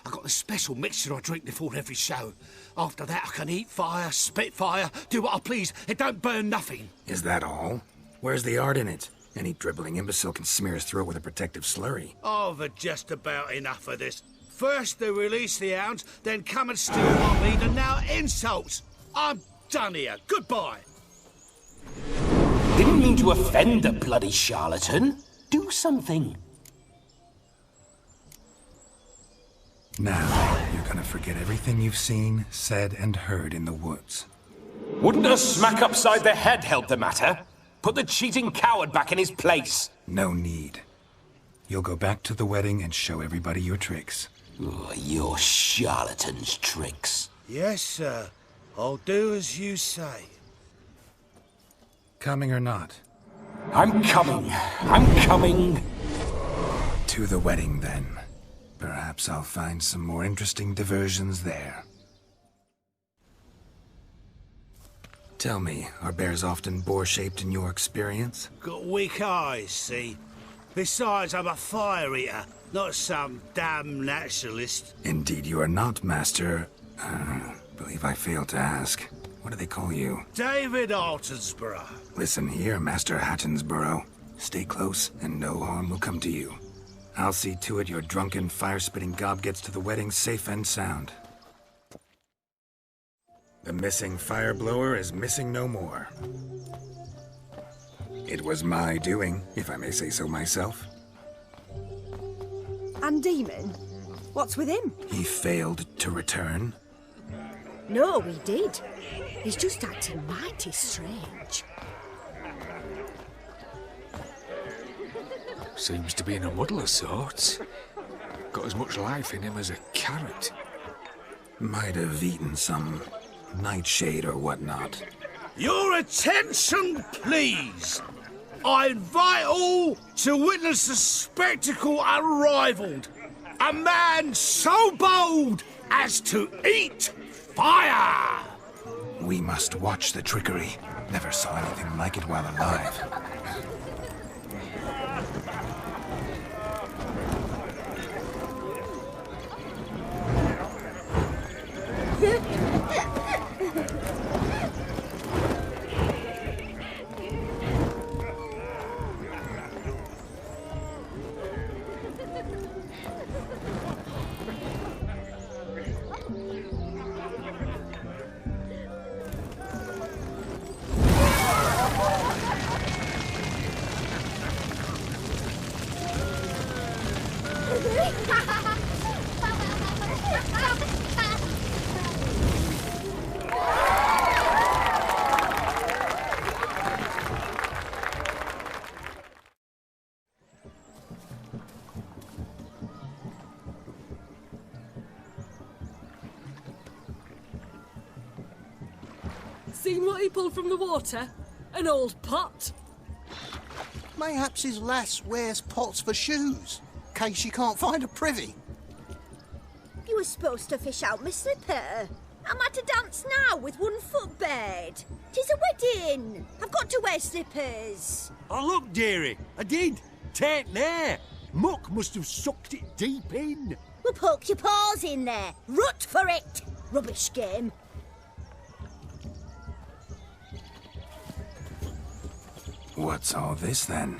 got got a special mixture I drink before every show. After that, I can eat fire, spit fire, do what I please. It don't burn nothing. Is that all? Where's the art in it? Any dribbling imbecile can smear his throat with a protective slurry. I've had just about enough of this. First they release the hounds, then come and steal my meat, and now insults. I'm done here. Goodbye. Didn't mean to offend the bloody charlatan. Do something. Now, you're gonna forget everything you've seen, said, and heard in the woods. Wouldn't a smack upside the head help the matter? Put the cheating coward back in his place. No need. You'll go back to the wedding and show everybody your tricks. Oh, your charlatan's tricks. Yes, sir. I'll do as you say. Coming or not? I'm coming. I'm coming. To the wedding, then. Perhaps I'll find some more interesting diversions there. Tell me, are bears often boar-shaped in your experience? Got weak eyes, see? Besides, I'm a fire eater, not some damn naturalist. Indeed you are not, Master... believe I failed to ask. What do they call you? David Altonsborough. Listen here, Master Hattonsborough. Stay close, and no harm will come to you. I'll see to it your drunken, fire-spitting gob gets to the wedding safe and sound. The missing fire blower is missing no more. It was my doing, if I may say so myself. And Demon? What's with him? He failed to return. No, he did. He's just acting mighty strange. Seems to be in a muddle of sorts. Got as much life in him as a carrot. Might have eaten some nightshade or whatnot. Your attention, please. I invite all to witness a spectacle unrivaled. A man so bold as to eat fire! We must watch the trickery. Never saw anything like it while alive. Seen what he pulled from the water? An old pot. Mayhaps his lass wears pots for shoes, case she can't find a privy. You were supposed to fish out my slipper. I'm at a dance now with one foot bared. 'Tis a wedding. I've got to wear slippers. Oh, look, dearie. I did. Take there. Muck must have sucked it deep in. Well, poke your paws in there. Rut for it. Rubbish game. What's all this, then?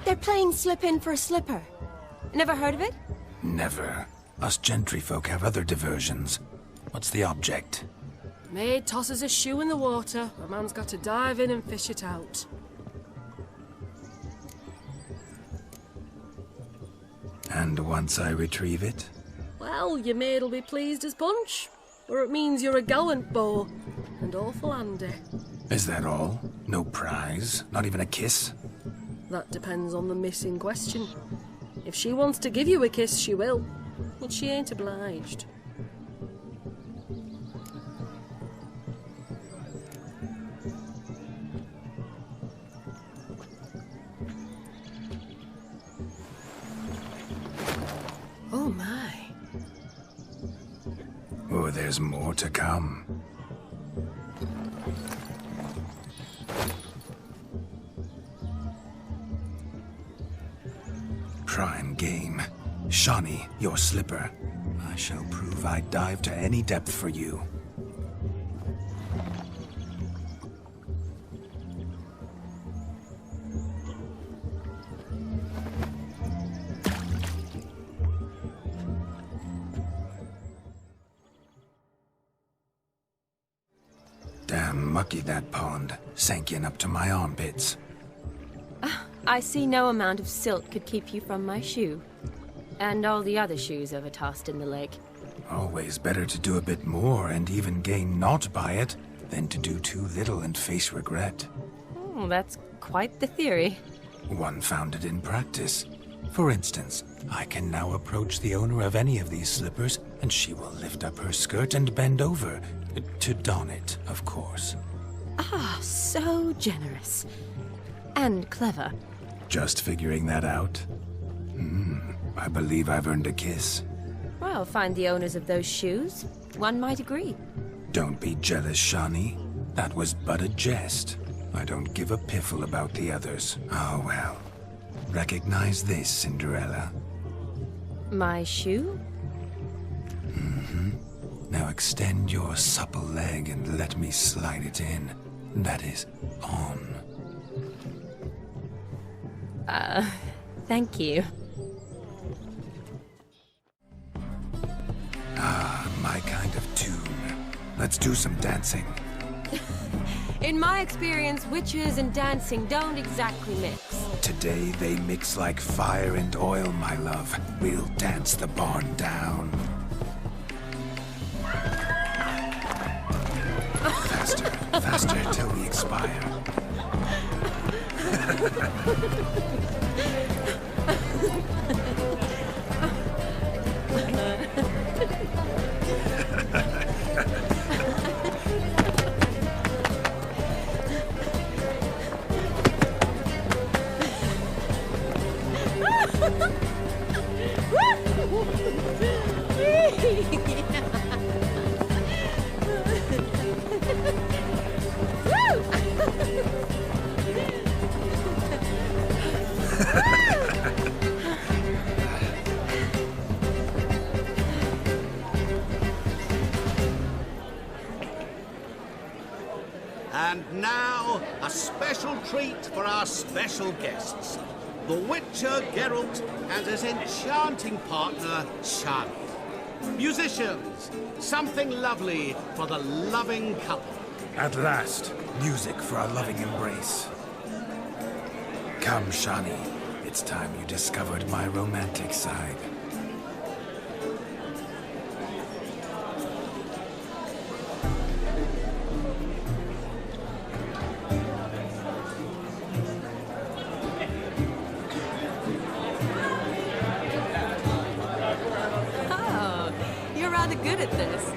They're playing slip in for a slipper. Never heard of it? Never. Us gentry folk have other diversions. What's the object? Maid tosses a shoe in the water. A man's got to dive in and fish it out. And once I retrieve it? Well, your maid'll be pleased as punch. Or it means you're a gallant beau. And awful handy. Is that all? No prize? Not even a kiss? That depends on the miss in question. If she wants to give you a kiss, she will. But she ain't obliged. Oh my. Oh, there's more to come. Prime game. Shawnee, your slipper. I shall prove I'd dive to any depth for you. Damn mucky, that pond. Sank in up to my armpits. I see no amount of silt could keep you from my shoe. And all the other shoes ever tossed in the lake. Always better to do a bit more and even gain naught by it than to do too little and face regret. Oh, that's quite the theory. One founded in practice. For instance, I can now approach the owner of any of these slippers, and she will lift up her skirt and bend over. To don it, of course. Ah, so generous. And clever. Just figuring that out? I believe I've earned a kiss. Well, find the owners of those shoes. One might agree. Don't be jealous, Shawnee. That was but a jest. I don't give a piffle about the others. Oh, well. Recognize this, Cinderella. My shoe? Now extend your supple leg and let me slide it in. That is, on. Thank you. Ah, my kind of tune. Let's do some dancing. In my experience, witches and dancing don't exactly mix. Today they mix like fire and oil, my love. We'll dance the barn down. Faster, faster till we expire. And now, a special treat for our special guests. The Witcher Geralt and his enchanting partner, Shani. Musicians, something lovely for the loving couple. At last, music for a loving embrace. Come, Shani. It's time you discovered my romantic side. Oh, you're rather good at this.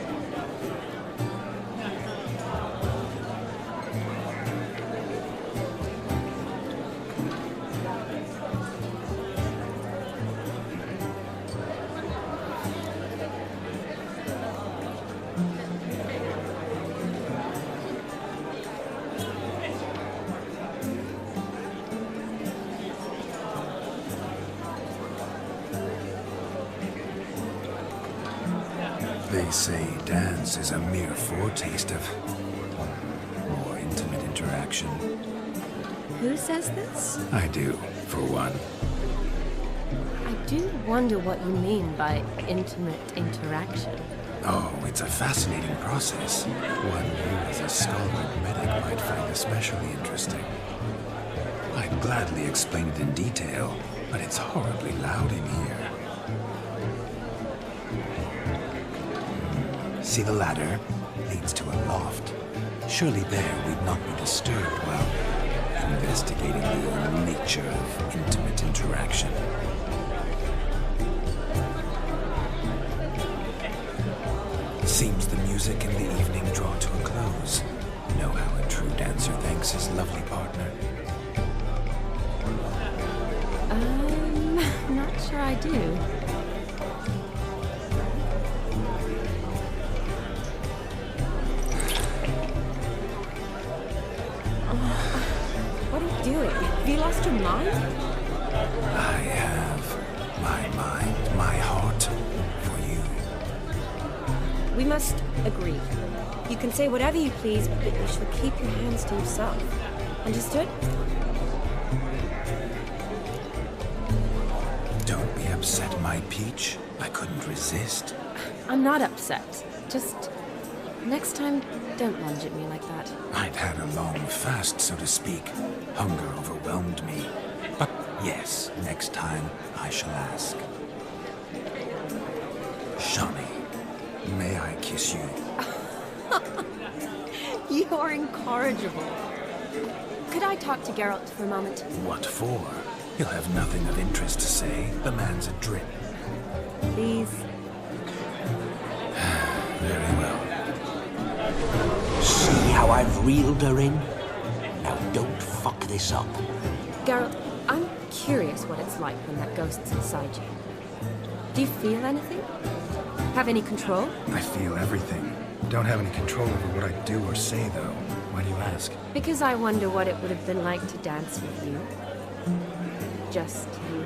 They say dance is a mere foretaste of more intimate interaction. Who says this? I do, for one. I do wonder what you mean by intimate interaction. Oh, it's a fascinating process. One you as a scholar medic might find especially interesting. I'd gladly explain it in detail, but it's horribly loud in here. See the ladder? Leads to a loft. Surely there we'd not be disturbed while investigating the nature of intimate interaction. Seems the music and the evening draw to a close. Know how a true dancer thanks his lovely partner. Not sure I do. What are you doing? Have you lost your mind? I have my mind, my We must agree. You can say whatever you please, but you shall keep your hands to yourself. Understood? Don't be upset, my peach. I couldn't resist. I'm not upset. Just... next time, don't lunge at me like that. I'd had a long fast, so to speak. Hunger overwhelmed me. But yes, next time I shall ask. Shani, may I kiss you? You're incorrigible. Could I talk to Geralt for a moment? What for? He'll have nothing of interest to say. The man's adrip. Please. Very well. See how I've reeled her in? Now don't fuck this up. Geralt, I'm curious what it's like when that ghost's inside you. Do you feel anything? Have any control? I feel everything. Don't have any control over what I do or say, though. Why do you ask? Because I wonder what it would have been like to dance with you. Just you.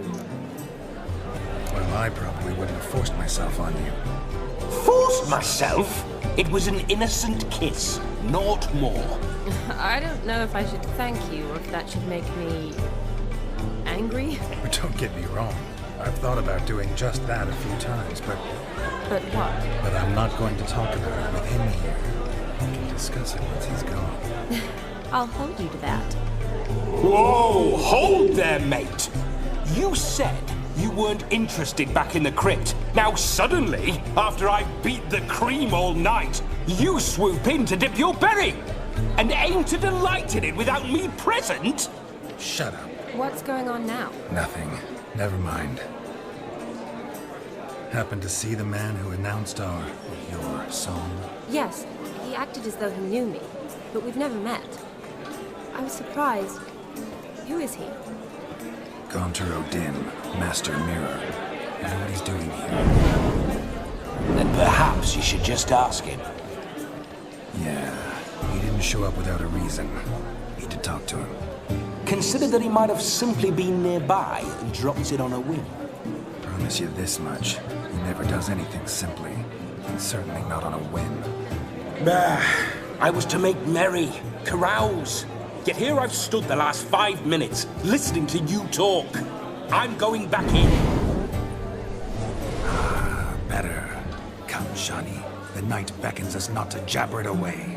Well, I probably wouldn't have forced myself on you. Forced myself? It was an innocent kiss, not more. I don't know if I should thank you or if that should make me... angry? But don't get me wrong. I've thought about doing just that a few times, but... But what? But I'm not going to talk about it with him here. We can discuss it once he's gone. I'll hold you to that. Whoa! Hold there, mate! You said you weren't interested back in the crypt. Now suddenly, after I've beat the cream all night, you swoop in to dip your berry! And aim to delight in it without me present? Shut up. What's going on now? Nothing. Never mind. Happened to see the man who announced your song? Yes, he acted as though he knew me, but we've never met. I was surprised. Who is he? Gaunter O'Din, Master Mirror. You know what he's doing here? Then perhaps you should just ask him. Yeah, he didn't show up without a reason. Need to talk to him. Consider that he might have simply been nearby and dropped it on a whim. Promise you this much. He never does anything simply. And certainly not on a whim. I was to make merry, carouse. Yet here I've stood the last 5 minutes, listening to you talk. I'm going back in. Better. Come, Shani. The night beckons us not to jabber it away.